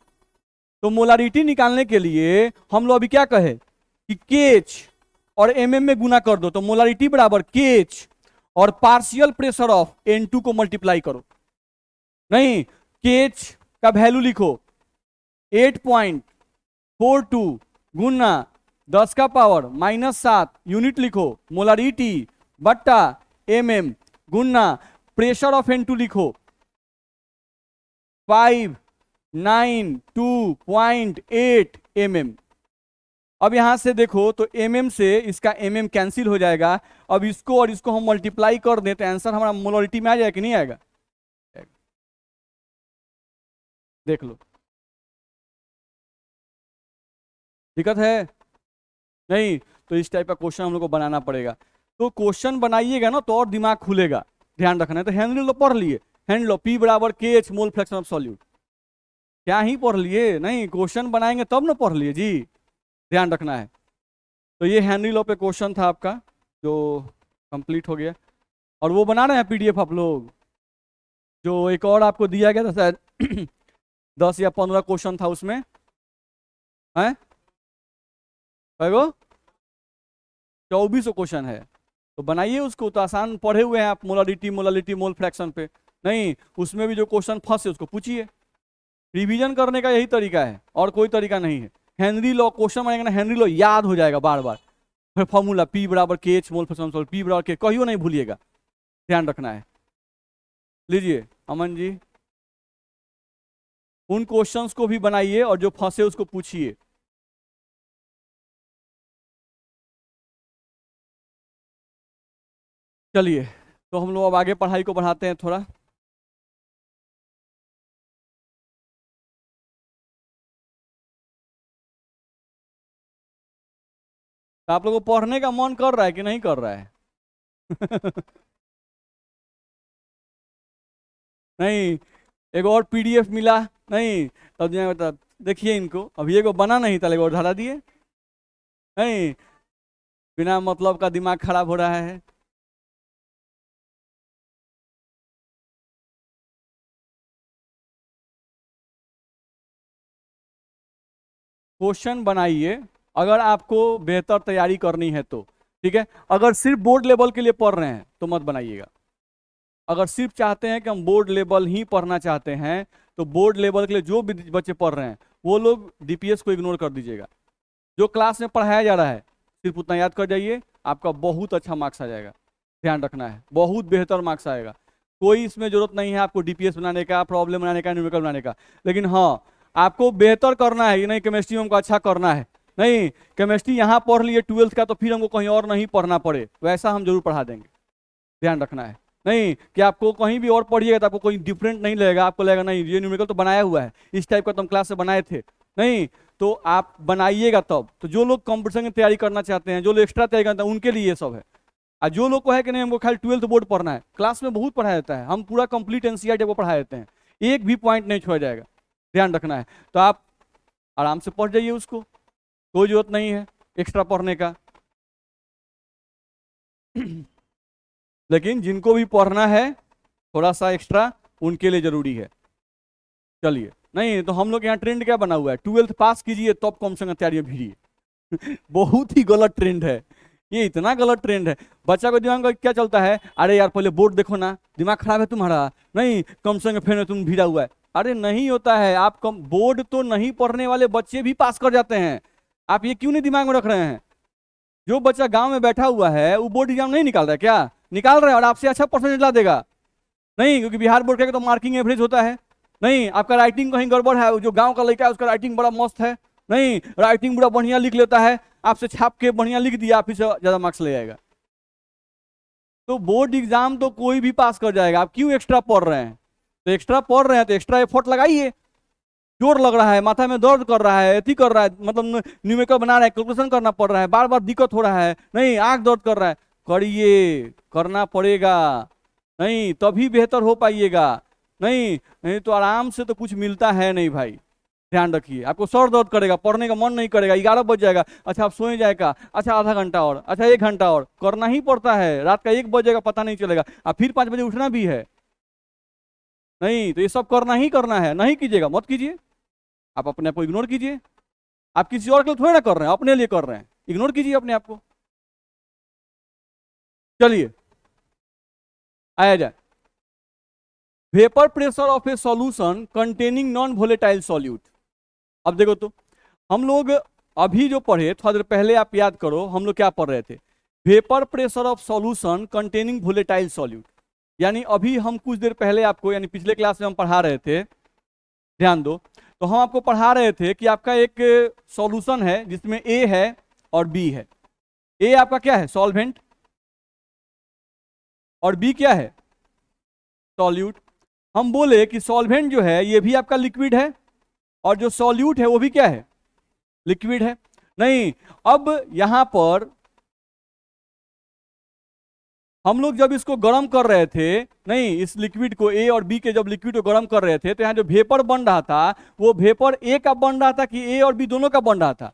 तो मोलारिटी निकालने के लिए हम लोग अभी क्या कहे कि केएच और mm में गुना कर दो, तो मोलारिटी बराबर केएच और पार्शियल प्रेशर ऑफ N2 को मल्टीप्लाई करो। नहीं, केएच का वैल्यू लिखो 8.42 गुना 10 का पावर -7 यूनिट लिखो, मोलारिटी बट्टा mm Guna pressure of N2 लिखो 592.8 mm। अब यहां से देखो तो mm से इसका mm कैंसिल हो जाएगा। अब इसको और इसको हम मल्टीप्लाई कर दें तो आंसर हमारा मोलारिटी में आ जाएगा कि नहीं आएगा? देख लो, दिक्कत है? नहीं, तो इस टाइप का क्वेश्चन हम लोग को बनाना पड़ेगा। तो क्वेश्चन बनाइएगा ना तो और दिमाग खुलेगा, ध्यान रखना है। तो हेनरी लॉ पढ़ लिए, हेनरी लॉ P बराबर KH mole fraction of solute, क्या ही पढ़ लिए? नहीं, क्वेश्चन बनाएंगे तब ना पढ़ लिए जी, ध्यान रखना है। तो ये हेनरी लॉ पे क्वेश्चन था आपका जो कंप्लीट हो गया, और वो बना रहे हैं PDF आप लोग। जो एक और आपको दिया गया था शायद 10 या 15 क्वेश्चन था उसमें, है 2400 क्वेश्चन है, तो बनाइए उसको। तो आसान पढ़े हुए हैं आप, मोलारिटी मोल फ्रैक्शन पे। नहीं, उसमें भी जो क्वेश्चन फंसे उसको पूछिए। रिवीजन करने का यही तरीका है, और कोई तरीका नहीं है। हेनरी लॉ क्वेश्चन बनेगा ना, हेनरी लॉ याद हो जाएगा बार बार। फिर फॉर्मूला P बराबर KH mole fraction solute, P बराबर K, कहियो नहीं भूलिएगा, ध्यान रखना है। लीजिए अमन जी, उन क्वेश्चंस को भी बनाइए और जो फंसे उसको पूछिए। चलिए, तो हम लोग अब आगे पढ़ाई को बढ़ाते हैं थोड़ा। तो आप लोगों को पढ़ने का मन कर रहा है कि नहीं कर रहा है? नहीं, एक और PDF मिला नहीं, तब देखिए इनको, अभी एक बना नहीं था, एक और धरा दिए। नहीं, बिना मतलब का दिमाग खराब हो रहा है। क्वेश्चन बनाइए अगर आपको बेहतर तैयारी करनी है तो, ठीक है। अगर सिर्फ बोर्ड लेवल के लिए पढ़ रहे हैं तो मत बनाइएगा। अगर सिर्फ चाहते हैं कि हम बोर्ड लेवल ही पढ़ना चाहते हैं तो बोर्ड लेवल के लिए जो भी बच्चे पढ़ रहे हैं वो लोग डीपीएस को इग्नोर कर दीजिएगा। जो क्लास में पढ़ाया जा रहा है सिर्फ उतना याद कर जाइए, आपका बहुत अच्छा मार्क्स आ जाएगा। ध्यान रखना है, बहुत बेहतर मार्क्स आएगा। कोई इसमें जरूरत नहीं है आपको डीपीएस बनाने का, प्रॉब्लम बनाने का, न्यूमेरिकल बनाने का। लेकिन हाँ, आपको बेहतर करना है, ये नहीं केमिस्ट्री में हमको अच्छा करना है, नहीं केमिस्ट्री यहाँ पढ़ लिए 12th का तो फिर हमको कहीं और नहीं पढ़ना पड़े, वैसा हम जरूर पढ़ा देंगे। ध्यान रखना है, नहीं कि आपको कहीं भी और पढ़िएगा तो आपको कोई डिफरेंट नहीं लगेगा, आपको लगेगा नहीं ये न्यूमेरिकल तो बनाया हुआ है, इस टाइप का तो हम क्लास से बनाए थे। नहीं, तो आप बनाइएगा तब तो। जो लोग कंपटीशन की तैयारी करना चाहते हैं, जो लोग एक्स्ट्रा तैयारी करते हैं, उनके लिए ये सब है। और जो लोग को है कि नहीं हमको खाली 12th बोर्ड पढ़ना है, क्लास में बहुत पढ़ाया जाता है, हम पूरा कंप्लीट एनसीईआरटी को पढ़ा देते हैं, एक भी पॉइंट नहीं छोड़ा जाएगा। ध्यान रखना है, तो आप आराम से पढ़ जाइए उसको, कोई जरूरत नहीं है एक्स्ट्रा पढ़ने का। लेकिन जिनको भी पढ़ना है थोड़ा सा एक्स्ट्रा, उनके लिए जरूरी है। चलिए, नहीं तो हम लोग यहाँ ट्रेंड क्या बना हुआ है, 12th पास कीजिए तब कम से कम तैयारी में भिड़िए। बहुत ही गलत ट्रेंड है ये, इतना गलत ट्रेंड है। बच्चा को दिमाग में क्या चलता है, अरे यार पहले बोर्ड देखो ना, दिमाग खराब है तुम्हारा, नहीं कम से कम फिर तुम भिड़ा हुआ है। अरे नहीं होता है, आप कम बोर्ड तो नहीं पढ़ने वाले बच्चे भी पास कर जाते हैं। आप ये क्यों नहीं दिमाग में रख रहे हैं? जो बच्चा गांव में बैठा हुआ है वो बोर्ड एग्जाम नहीं निकाल रहा है क्या? निकाल रहा है, और आपसे अच्छा परसेंटेज ला देगा। नहीं, क्योंकि बिहार बोर्ड का तो मार्किंग एवरेज होता है। नहीं, आपका राइटिंग कहीं गड़बड़ है, जो गांव का लड़का है उसका राइटिंग बड़ा मस्त है, नहीं राइटिंग बड़ा बढ़िया लिख लेता है, आपसे छाप के बढ़िया लिख दिया, आप इससे ज्यादा मार्क्स ले जाएगा। तो बोर्ड एग्जाम तो कोई भी पास कर जाएगा, आप क्यों एक्स्ट्रा पढ़ रहे हैं? तो एक्स्ट्रा पढ़ रहे हैं तो एक्स्ट्रा एफर्ट लगाइए। जोर लग रहा है, माथा में दर्द कर रहा है, एथी कर रहा है, मतलब न्यूमेरिकल बना रहा है, कैलकुलेशन करना पड़ रहा है, बार बार दिक्कत हो रहा है, नहीं आंख दर्द कर रहा है, करिए, करना पड़ेगा, नहीं तभी बेहतर हो पाइएगा। नहीं नहीं तो आराम से तो कुछ मिलता है नहीं भाई। ध्यान रखिए, आपको सर दर्द करेगा, पढ़ने का मन नहीं करेगा, 11 बज जाएगा, अच्छा आप सोए जाएगा, अच्छा आधा घंटा और, अच्छा 1 घंटा और करना ही पड़ता है, रात का 1 बजेगा पता नहीं चलेगा, अब फिर 5 बजे उठना भी है। नहीं तो ये सब करना ही करना है, नहीं कीजिएगा मत कीजिए, आप अपने आप को इग्नोर कीजिए। आप किसी और के लिए थोड़ी ना कर रहे हैं, अपने लिए कर रहे हैं, इग्नोर कीजिए अपने आप को। चलिए आया जाए, vapour pressure of A solution containing non volatile solute. अब देखो तो हम लोग अभी जो पढ़े, थोड़ा देर पहले आप याद करो हम लोग क्या पढ़ रहे थे, vapour pressure of solution containing volatile solute. यानी अभी हम कुछ देर पहले आपको, यानी पिछले क्लास में हम पढ़ा रहे थे, ध्यान दो, तो हम आपको पढ़ा रहे थे कि आपका एक सॉल्यूशन है जिसमें ए है और बी है। ए आपका क्या है, सॉल्वेंट, और बी क्या है, सॉल्यूट। हम बोले कि सॉल्वेंट जो है ये भी आपका लिक्विड है, और जो सॉल्यूट है वो भी क्या है, लिक्विड है। नहीं, अब यहां पर हम लोग जब इसको गर्म कर रहे थे, नहीं इस लिक्विड को, ए और बी के जब लिक्विड को गर्म कर रहे थे, तो यहाँ जो वेपर बन रहा था वो वेपर ए का बन रहा था कि ए और बी दोनों का बन रहा था?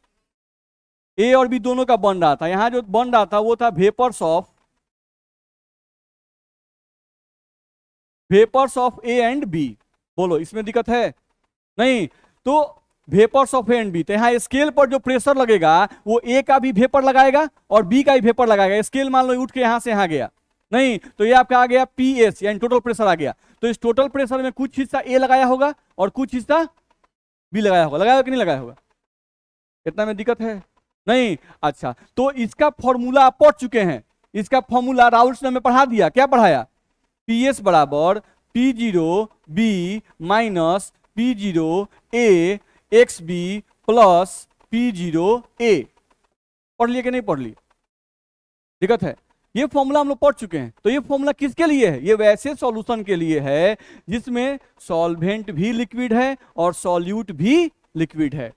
ए और बी दोनों का बन रहा था। यहाँ जो बन रहा था वो था vapours of A and B. बोलो इसमें दिक्कत है? नहीं, तो vapours of A and B, तो यहाँ स्केल पर जो प्रेशर लगेगा वो ए का भी वेपर लगाएगा और बी का भी वेपर लगाएगा। स्केल मान लो उठ के यहाँ से यहाँ गया, नहीं तो ये आपका आ गया पी एस, यानी टोटल प्रेशर आ गया। तो इस टोटल प्रेशर में कुछ हिस्सा ए लगाया होगा और कुछ हिस्सा बी लगाया होगा। लगाया होगा कि नहीं लगाया होगा? इतना में दिक्कत है? नहीं। अच्छा, तो इसका फॉर्मूला आप पढ़ चुके हैं, इसका फॉर्मूला राउल्स ने हमें पढ़ा दिया। क्या पढ़ाया? पी एस बराबर P zero B minus P zero A X B plus P zero A. पढ़ लिए कि नहीं पढ़ लिए? दिक्कत है? ये फॉर्मूला हम लोग पढ़ चुके हैं। तो ये फॉर्मूला किसके लिए है? ये वैसे सॉल्यूशन के लिए है जिसमें सॉल्वेंट भी लिक्विड है और सॉल्यूट भी लिक्विड है,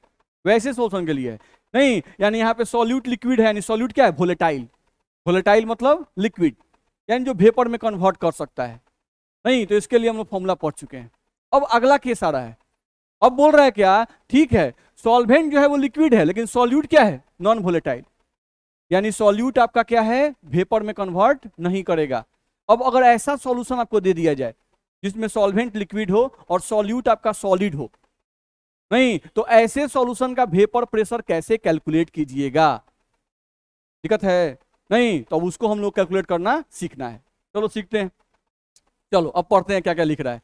वैसे सॉल्यूशन के लिए है। नहीं, यानी यहाँ पे सॉल्यूट लिक्विड है, यानी सॉल्यूट क्या है, वोलेटाइल। वोलेटाइल मतलब लिक्विड, यानी जो वेपर में कन्वर्ट कर सकता है। नहीं, तो इसके लिए हम लोग फॉर्मूला पढ़ चुके हैं। अब अगला केस आ रहा है, अब बोल रहा है क्या, ठीक है सॉल्वेंट जो है वो लिक्विड है लेकिन सॉल्यूट क्या है, नॉन वोलेटाइल। यानी सॉल्यूट आपका क्या है, वेपर में कन्वर्ट नहीं करेगा। अब अगर ऐसा सॉल्यूशन आपको दे दिया जाए जिसमें सॉल्वेंट लिक्विड हो और सॉल्यूट आपका सॉलिड हो, नहीं तो ऐसे सॉल्यूशन का वेपर प्रेशर कैसे कैलकुलेट कीजिएगा? दिक्कत है नहीं, तो उसको हम लोग कैलकुलेट करना सीखना है। चलो सीखते हैं। चलो अब पढ़ते हैं क्या क्या लिख रहा है।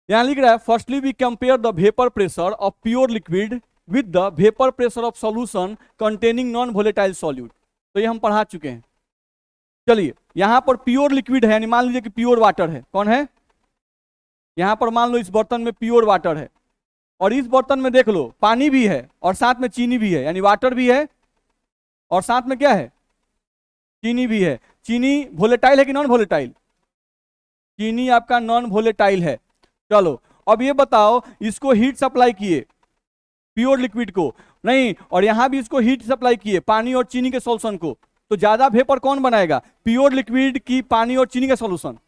यहां लिख रहा है, firstly we compare the vapour pressure of pure liquid with the vapour pressure of solution containing non volatile solute. तो ये हम पढ़ा चुके हैं। चलिए यहां पर प्योर लिक्विड है, यानी मान लीजिए कि प्योर वाटर है। कौन है? यहां पर मान लो इस बर्तन में प्योर वाटर है, और इस बर्तन में देख लो पानी भी है और साथ में चीनी भी है, यानी वाटर भी है और साथ में क्या है, चीनी भी है। चीनी वोलेटाइल है कि नॉन वोलेटाइल? चीनी आपका नॉन वोलेटाइल है। चलो अब ये बताओ, इसको हीट सप्लाई किए प्योर लिक्विड को, नहीं, और यहां भी इसको हीट सप्लाई किए पानी और चीनी के सॉल्यूशन को, तो ज्यादा वेपर कौन बनाएगा, प्योर लिक्विड की पानी और चीनी का सॉल्यूशन?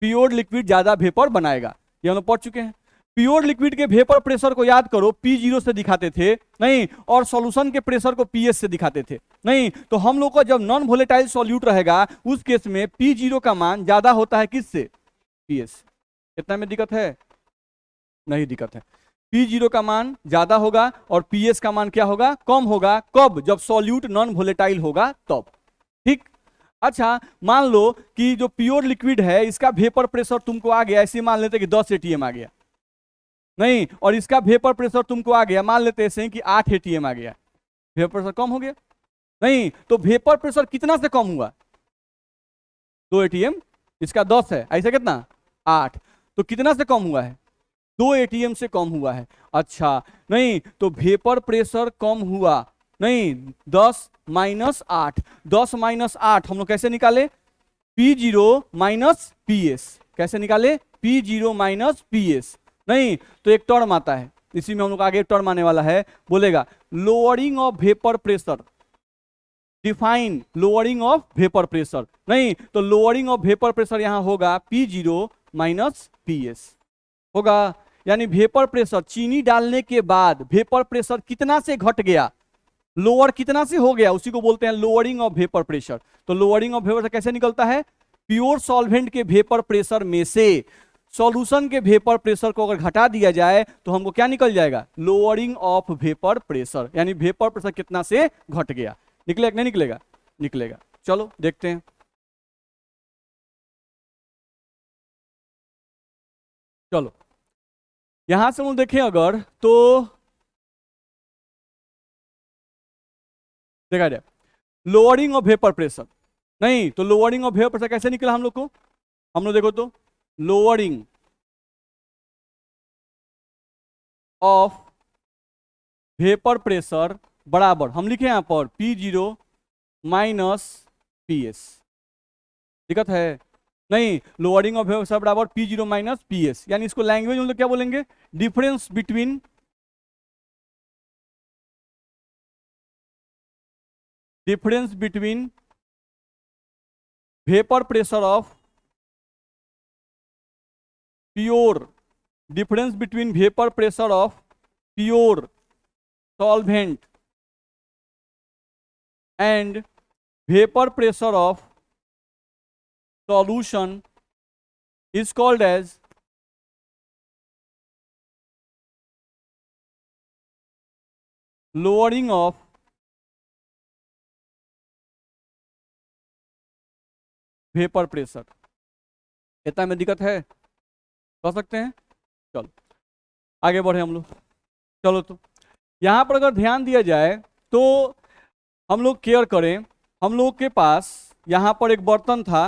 प्योर लिक्विड ज्यादा वेपर बनाएगा। ये हम लोग पढ़ चुके हैं। प्योर लिक्विड के वेपर प्रेशर को याद करो, P0 से दिखाते थे, नहीं, और सॉल्यूशन के प्रेशर को PS से दिखाते थे, नहीं। तो हम लोग का जब नॉन वोलेटाइल सॉल्यूट रहेगा उस केस में P0 का मान ज्यादा होता है किससे? PS। इतना में दिक्कत है? नहीं दिक्कत है। P0 का मान ज्यादा होगा और PS का मान क्या होगा, कम होगा। कब? जब सॉल्यूट नॉन वोलेटाइल होगा तब। ठीक। अच्छा मान लो कि जो प्योर लिक्विड है इसका वेपर प्रेशर तुमको आ गया, ऐसे मान लेते कि 10 ATM आ गया, नहीं, और इसका वेपर प्रेशर तुमको आ गया, मान लेते हैं कि 8 ATM आ गया, वेपर प्रेशर कम हो गया, नहीं। तो वेपर प्रेशर कितना से कम हुआ? 2 ATM, इसका 10 है, ऐसा कितना 8, तो कितना से कम हुआ है? 2 ATM से कम हुआ है। अच्छा नहीं, तो वेपर प्रेशर कम हुआ, नहीं, 10 - 8, 10 - 8 हम लोग कैसे निकाले? P0 - PS। कैसे निकाले? P0 - PS। नहीं, तो एक टर्म आता है, इसी में हम लोग आगे टर्म आने वाला है, बोलेगा lowering of vapour pressure, define lowering of vapour pressure, नहीं, तो लोअरिंग ऑफ वेपर प्रेशर यहां होगा P0 - PS होगा। यानी वेपर प्रेशर चीनी डालने के बाद वेपर प्रेशर कितना से घट गया, लोअर कितना से हो गया, उसी को बोलते हैं लोअरिंग ऑफ वेपर प्रेशर। तो लोअरिंग ऑफ वेपर कैसे निकलता है? प्योर सॉल्वेंट के वेपर प्रेशर में से सॉल्यूशन के वेपर प्रेशर को अगर घटा दिया जाए तो हमको क्या निकल जाएगा, लोअरिंग ऑफ वेपर प्रेशर, यानी वेपर प्रेशर कितना से घट गया। निकलेगा नहीं निकलेगा? निकलेगा। चलो देखते हैं। चलो यहां से हम देखें अगर, तो देखा जाए लोअरिंग ऑफ वेपर प्रेशर, नहीं, तो लोअरिंग ऑफ वेपर प्रेशर कैसे निकला हम लोग को, हम लोग देखो तो लोअरिंग ऑफ वेपर प्रेशर बराबर हम लिखे यहां पर P0 - PS। दिक्कत है नहीं, लोअरिंग ऑफ वेपर प्रेशर बराबर P0 - PS, यानी इसको लैंग्वेज में क्या बोलेंगे, difference between vapour pressure of pure, difference between vapour pressure of pure solvent and vapor pressure of solution is called as lowering of vapor pressure। इतना में दिक्कत है, कर सकते हैं। चलो आगे बढ़े हम लोग। चलो तो यहां पर अगर ध्यान दिया जाए तो हम लोग केयर करें, हम लोग के पास यहां पर एक बर्तन था,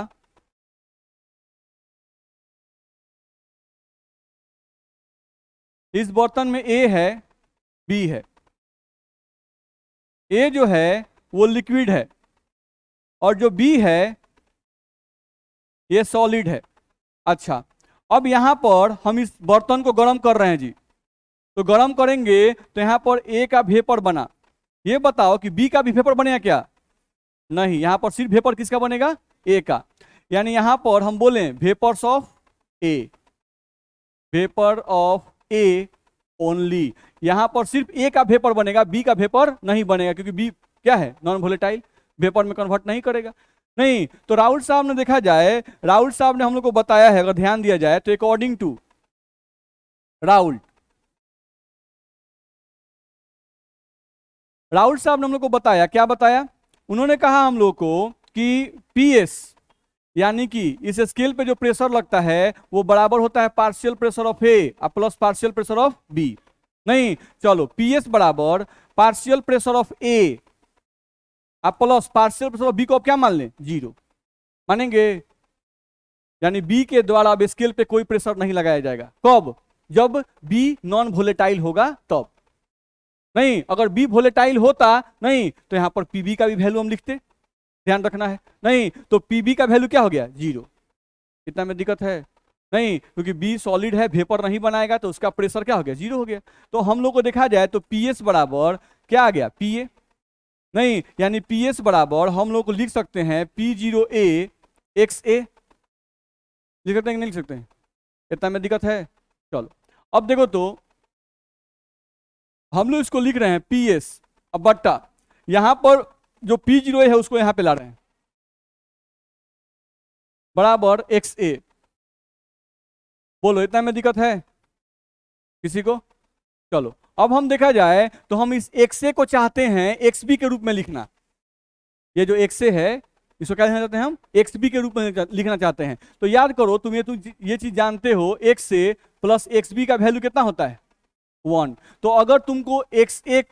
इस बर्तन में A है B है। A जो है वो लिक्विड है और जो B है ये सॉलिड है। अच्छा अब यहां पर हम इस बर्तन को गर्म कर रहे हैं जी, तो गर्म करेंगे तो यहां पर A का वेपर बना। ये बताओ कि B का भी वेपर बनेगा क्या? नहीं, यहां पर सिर्फ वेपर किसका बनेगा, A का। यानी यहां पर हम बोले vapours of A, vapour of A only. यहां पर सिर्फ A का वेपर बनेगा, B का वेपर नहीं बनेगा, क्योंकि B क्या है, नॉन वोलेटाइल, वेपर में कन्वर्ट नहीं करेगा। नहीं तो राहुल साहब ने देखा जाए, राहुल साहब ने हम लोग को बताया है, अगर ध्यान दिया जाए तो अकॉर्डिंग टू राहुल साहब ने हम लोग को बताया, क्या बताया, उन्होंने कहा हम लोग को कि पीएस यानी कि इस स्केल पे जो प्रेशर लगता है वो बराबर होता है partial pressure of A plus partial pressure of B. नहीं चलो, पीएस बराबर partial pressure of A plus partial pressure of B को आप क्या मान लें, 0 मानेंगे। यानी बी के द्वारा अब स्केल पे कोई प्रेशर नहीं लगाया जाएगा। कब, जब बी नॉन वोलेटाइल होगा तब। नहीं अगर बी वोलेटाइल होता नहीं तो यहां पर पीबी का भी वैल्यू हम लिखते, ध्यान रखना है। नहीं तो पीबी का वैल्यू क्या हो गया, 0। इतना में दिक्कत है नहीं, क्योंकि बी सॉलिड है, वेपर नहीं बनाएगा तो उसका प्रेशर क्या हो गया, 0 हो गया। तो हम लोग को देखा जाए तो पीएस बराबर क्या आ गया, पीए। नहीं यानी पीएस बराबर हम लोग को लिख सकते हैं P0A XA, लिख सकते हैं कि नहीं लिख सकते हैं, इतना में दिक्कत है। चलो अब देखो तो हम लोग इसको लिख रहे हैं पीएस, अब बट्टा यहां पर जो P0A है उसको यहां पे ला रहे हैं बराबर XA। बोलो इतना में दिक्कत है किसी को। चलो अब हम देखा जाए तो हम इस XA को चाहते हैं XB के रूप में लिखना। ये जो XA है इसको क्या लिखना चाहते हैं हम, XB के रूप में लिखना चाहते हैं। तो याद करो तुम ये चीज जानते हो, XA प्लस XB का वैल्यू कितना होता है, 1। तो अगर तुमको XA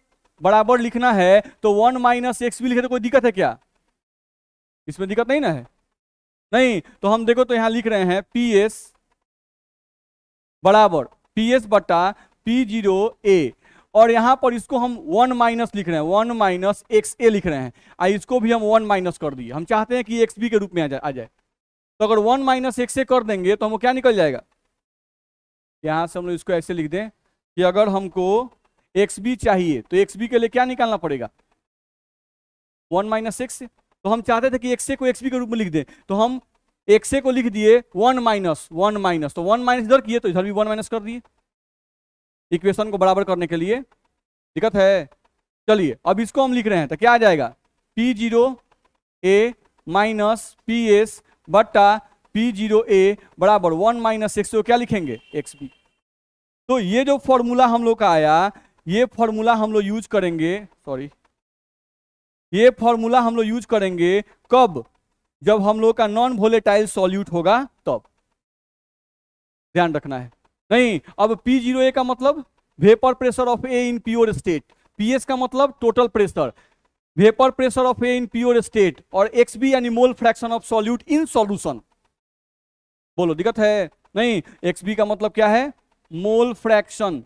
बराबर लिखना है तो 1 माइनस XB लिखे तो कोई दिक्कत है क्या, इसमें दिक्कत नहीं ना है। नहीं तो हम देखो तो यहां लिख रहे हैं PS बराबर PS बटा P0A, और यहां पर इसको हम 1 माइनस लिख रहे हैं, 1 माइनस XA लिख रहे हैं। इसको भी हम 1 माइनस कर दिए, हम चाहते हैं कि XB के रूप में आ जाए। तो अगर 1 माइनस XA कर देंगे तो हमको क्या निकल जाएगा, यहां से हम लोग इसको ऐसे लिख दें कि अगर हमको XB चाहिए तो XB के लिए क्या निकालना पड़ेगा, 1 माइनस XA। तो हम चाहते थे कि XA को XB के रूप में लिख दें, तो हम XA को लिख दिए 1 माइनस 1 माइनस, तो 1 माइनस इधर किए तो इधर भी 1 माइनस कर दिए, इक्वेशन को बराबर करने के लिए। दिक्कत है। चलिए अब इसको हम लिख रहे हैं तो क्या आ जाएगा, P0A माइनस PS बट्टा P0A बराबर 1 माइनस XA को क्या लिखेंगे, XB। तो ये जो फॉर्मूला हम लोग का आया, ये फॉर्मूला हम लोग यूज करेंगे, सॉरी ये फॉर्मूला हम लोग यूज करेंगे कब, जब हम लोग का नॉन वोलेटाइल सॉल्यूट होगा तब, ध्यान रखना है। नहीं अब P0A का मतलब vapour pressure of A in pure state, PS का मतलब total pressure, vapour pressure of A in pure state, और XB यानी मोल fraction of solute in solution. बोलो दिक्कत है। नहीं XB का मतलब क्या है, मोल fraction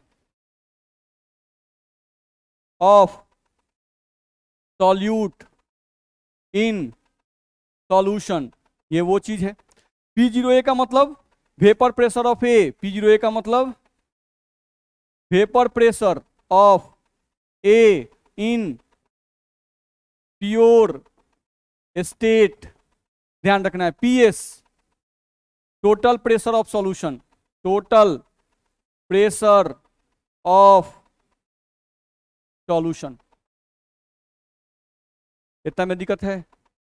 of solute in solution, ये वो चीज है। P0A का मतलब vapour pressure of A, P0A का मतलब vapour pressure of A in pure state, ध्यान रखना है। PS total pressure of solution, total pressure of solution. इतना में दिक्कत है,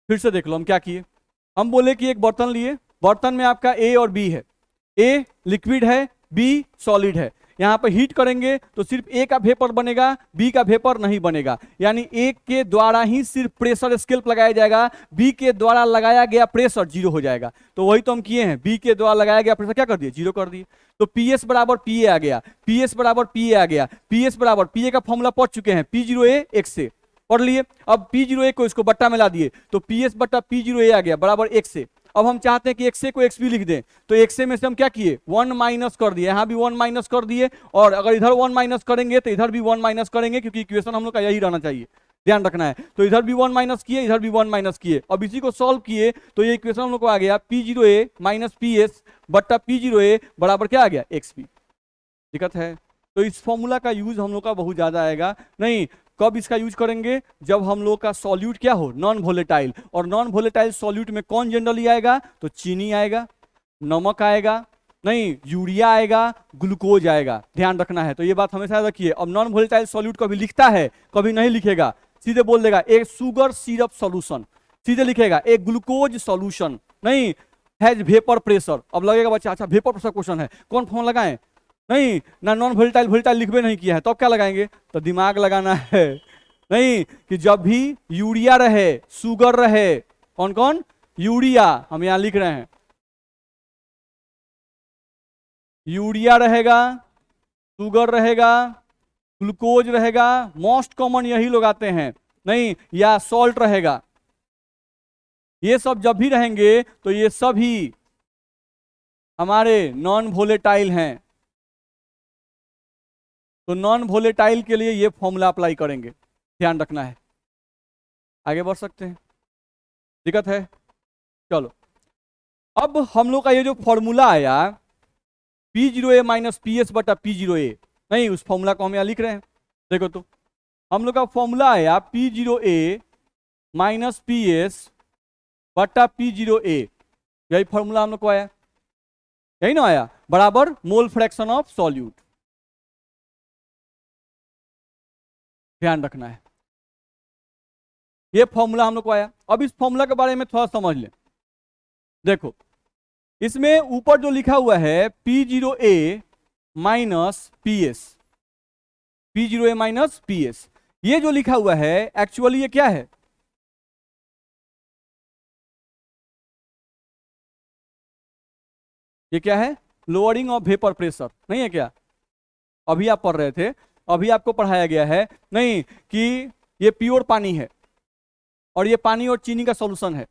फिर से देख लो हम क्या किए। हम बोले कि एक बर्तन लिए, बर्तन में आपका A और B है, A लिक्विड है, B सॉलिड है। यहां पर हीट करेंगे तो सिर्फ A का वेपर बनेगा, B का वेपर नहीं बनेगा। यानी A के द्वारा ही सिर्फ प्रेशर स्केल लगाया जाएगा, B के द्वारा लगाया गया प्रेशर 0 हो जाएगा। तो वही तो हम किए हैं, B के द्वारा लगाया गया प्रेशर क्या कर दिए, 0 कर दिए। तो PS बराबर PA आ गया, PS बराबर PA आ गया, PS बराबर PA का फॉर्मूला पढ़ चुके हैं, P0A XA पढ़ लिए। अब P0A को इसको बट्टा में ला दिए तो PS बट्टा P0A आ गया बराबर XA। अब हम चाहते हैं कि XA को XB लिख दें, तो XA में से हम क्या किए, 1 माइनस कर दिए, यहां भी 1 माइनस कर दिए, और अगर इधर 1 माइनस करेंगे तो इधर भी 1 माइनस करेंगे, क्योंकि इक्वेशन हम लोग का यही रहना चाहिए, ध्यान रखना है। तो इधर भी 1 माइनस किए, इधर भी 1 माइनस किए। अब इसी को सॉल्व किए तो ये इक्वेशन हम लोग को आ गया P0A माइनस PS बट्टा P0A बराबर क्या आ गया, XB। दिक्कत है। तो इस फॉर्मूला का यूज हम लोग का बहुत ज्यादा आएगा। नहीं कब इसका यूज करेंगे, जब हम लोग का सॉल्यूट क्या हो, नॉन वोलेटाइल। और नॉन वोलेटाइल सॉल्यूट में कौन जनरली आएगा, तो चीनी आएगा, नमक आएगा, नहीं यूरिया आएगा, ग्लूकोज आएगा, ध्यान रखना है। तो ये बात हमेशा रखिए। अब नॉन वोलेटाइल सॉल्यूट कभी लिखता है कभी नहीं लिखेगा, सीधे बोल देगा एक शुगर सिरप सॉल्यूशन, सीधे लिखेगा एक ग्लूकोज सॉल्यूशन, नहीं हैज वेपर प्रेशर। अब लगेगा बच्चा अच्छा वेपर प्रेशर क्वेश्चन है, कौन फॉर्म लगाएं, नहीं ना नॉन वोलेटाइल वोलेटाइल लिखबे नहीं किया है, तो अब क्या लगाएंगे, तो दिमाग लगाना है, नहीं कि जब भी यूरिया रहे शुगर रहे, कौन कौन, यूरिया, हम यहां लिख रहे हैं यूरिया रहेगा, शुगर रहेगा, ग्लूकोज रहेगा, मोस्ट कॉमन यही लोग आते हैं, नहीं, या सॉल्ट रहेगा, ये सब जब भी रहेंगे तो ये सभी हमारे नॉन वोलेटाइल हैं। तो नॉन वोलेटाइल के लिए ये फॉर्मूला अप्लाई करेंगे, ध्यान रखना है। आगे बढ़ सकते हैं, दिक्कत है, चलो। अब हम लोग का ये जो फॉर्मूला आया P0A माइनस पी एस बटा P0A, नहीं उस फॉर्मूला को हम यहाँ लिख रहे हैं, देखो तो हम लोग का फॉर्मूला आया P0A माइनस पी एस बटा P0A, यही फॉर्मूला हम लोग को आया, यही ना आया, बराबर मोल फ्रैक्शन ऑफ सॉल्यूट, ध्यान रखना है, ये फॉर्मूला हम लोग को आया। अब इस फॉर्मूला के बारे में थोड़ा समझ लें, देखो इसमें ऊपर जो लिखा हुआ है P0A minus P S, P0A minus P S, ये जो लिखा हुआ है एक्चुअली ये क्या है, ये क्या है, लोअरिंग ऑफ वेपर प्रेशर, नहीं है क्या, अभी आप पढ़ रहे थे, अभी आपको पढ़ाया गया है, नहीं कि ये प्योर पानी है और ये पानी और चीनी का सॉल्यूशन है,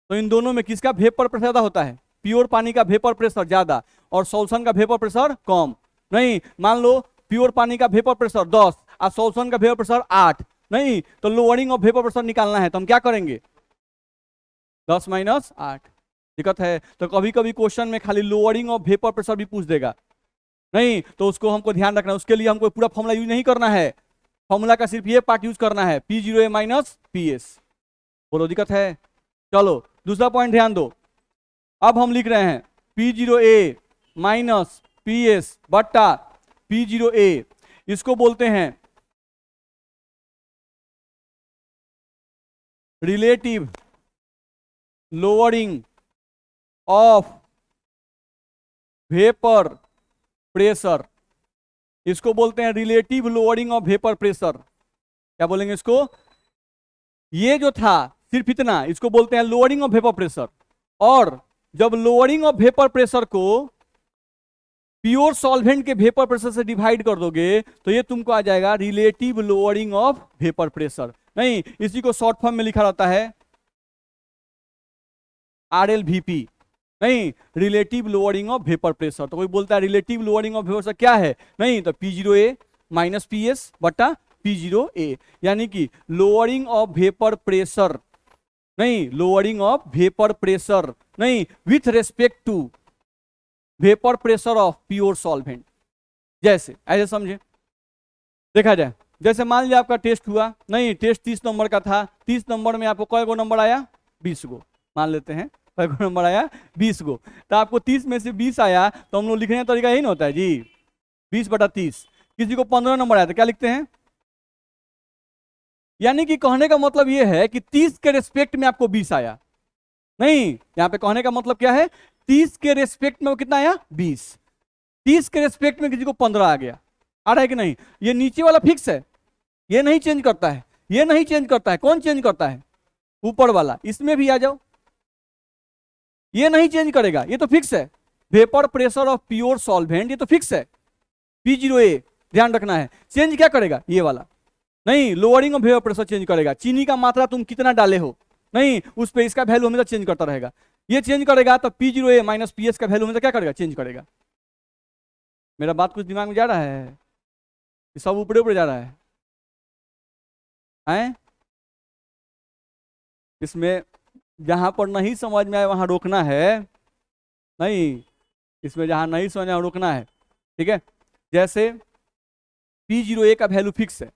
तो इन दोनों में किसका वेपर प्रेशर ज्यादा होता है, प्योर पानी का वेपर प्रेशर ज्यादा और सॉल्यूशन का वेपर प्रेशर कम, नहीं मान लो प्योर पानी का वेपर प्रेशर 10 और सॉल्यूशन का वेपर प्रेशर 8, नहीं तो लोअरिंग ऑफ वेपर प्रेशर निकालना है, तो हम क्या करेंगे 10 माइनस 8, दिक्कत है। तो कभी कभी क्वेश्चन में खाली लोअरिंग ऑफ वेपर प्रेशर भी पूछ देगा, नहीं तो उसको हमको ध्यान रखना है, उसके लिए हमको पूरा फॉर्मूला यूज नहीं करना है, फॉर्मूला का सिर्फ ये पार्ट यूज करना है P0A माइनस पी एस, बोलो दिक्कत है। चलो दूसरा पॉइंट ध्यान दो, अब हम लिख रहे हैं P0A माइनस पी एस बट्टा P0A, इसको बोलते हैं relative lowering of vapour pressure, इसको बोलते हैं relative lowering of vapour pressure, क्या बोलेंगे इसको, ये जो था सिर्फ इतना, इसको बोलते हैं लोअरिंग ऑफ वेपर प्रेशर, और जब लोअरिंग ऑफ वेपर प्रेशर को प्योर सॉल्वेंट के वेपर प्रेशर से डिवाइड कर दोगे तो ये तुमको आ जाएगा relative lowering of vapour pressure, नहीं इसी को शॉर्ट फॉर्म में लिखा रहता है RLVP, नहीं relative lowering of vapour pressure. तो कोई बोलता है relative lowering of vapour pressure क्या है, नहीं तो P0A माइनस पी एस बटा P0A, यानी कि लोअरिंग ऑफ वेपर प्रेशर, नहीं लोअरिंग ऑफ वेपर प्रेशर, नहीं with respect to vapour pressure of pure solvent, जैसे ऐसे समझे, देखा जाए जैसे मान लिया आपका टेस्ट हुआ, नहीं टेस्ट 30 नंबर का था, 30 नंबर में आपको कई गो नंबर आया 20 गो, मान लेते हैं कई गो नंबर आया 20 गो, तो आपको 30 में से 20 आया, तो हम लोग लिखने का तरीका यही ना होता है जी 20 बटा 30, किसी को 15 नंबर आया तो क्या लिखते हैं, यानी कि कहने का मतलब यह है कि 30 के रेस्पेक्ट में आपको 20 आया, नहीं यहां पे कहने का मतलब क्या है 30 के रेस्पेक्ट में वो कितना आया 20, 30 के रेस्पेक्ट में किसी को 15 आ गया, आ रहा है कि नहीं, ये नीचे वाला फिक्स है, ये नहीं चेंज करता है, ये नहीं चेंज करता है, कौन चेंज करता है ऊपर वाला, इसमें भी आ जाओ, ये नहीं चेंज करेगा, ये तो फिक्स है, vapour pressure of pure solvent ये तो फिक्स है P0A, ध्यान रखना है, चेंज क्या करेगा ये वाला, नहीं lowering of vapour pressure change करेगा, चीनी का मात्रा तुम कितना डाले हो, नहीं उस पर इसका वैल्यू हमेशा चेंज करता रहेगा, ये चेंज करेगा तो P0A माइनस पी एस का वैल्यू हमेशा क्या करेगा चेंज करेगा। मेरा बात कुछ दिमाग में जा रहा है, सब ऊपर ऊपर जा रहा है हैं? इसमें जहां पर नहीं समझ में आए वहां रोकना है, नहीं इसमें जहां नहीं समझ में आए रोकना है, ठीक है। जैसे P0A का वैल्यू फिक्स है,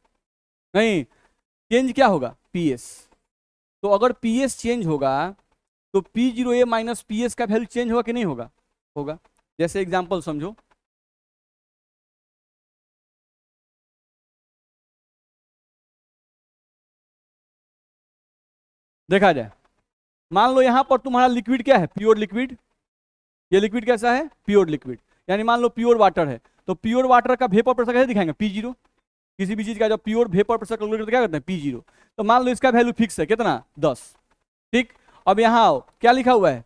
नहीं चेंज क्या होगा PS, तो अगर PS चेंज होगा तो P0A माइनस पी एस का वैल्यू चेंज होगा कि नहीं होगा, होगा। जैसे एग्जांपल समझो, देखा जाए, मान लो यहां पर तुम्हारा लिक्विड क्या है, प्योर लिक्विड। ये लिक्विड कैसा है, प्योर लिक्विड। यानी मान लो प्योर वाटर है, तो प्योर वाटर का वेपर प्रेशर कैसे दिखाएंगे, P0। किसी भी चीज का जब प्योर वेपर प्रेशर कैलकुलेट करते क्या करते हैं, P0। तो मान लो इसका वैल्यू फिक्स है कितना, 10। ठीक, अब यहाँ आओ, क्या लिखा हुआ है,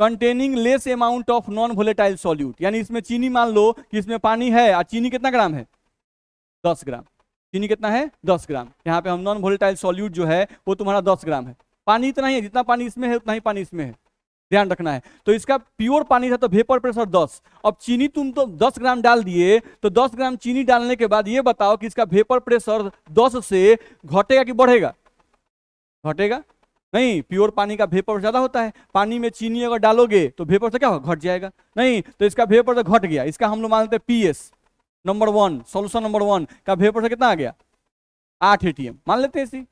containing less amount of non volatile solute. यानी इसमें चीनी, मान लो कि इसमें पानी है और चीनी कितना ग्राम है, 10 ग्राम। चीनी कितना है, 10 ग्राम। यहाँ पे हम नॉन वोलेटाइल सॉल्यूट जो है वो तुम्हारा 10 ग्राम है। पानी इतना ही है, जितना पानी इसमें है उतना ही पानी इसमें है, ध्यान रखना है। तो इसका प्योर पानी था तो वेपर प्रेशर 10। अब चीनी तुम तो 10 ग्राम डाल दिए, तो 10 ग्राम चीनी डालने के बाद ये बताओ कि इसका वेपर प्रेशर 10 से घटेगा कि बढ़ेगा, घटेगा। नहीं, प्योर पानी का वेपर ज्यादा होता है। पानी में चीनी अगर डालोगे तो वेपर से क्या होगा, घट जाएगा। नहीं, तो इसका वेपर से घट गया। इसका हम लोग मानते हैं PS नंबर 1, सॉल्यूशन नंबर 1 का वेपर से कितना आ गया, 8 ATM मान लेते हैं इसी।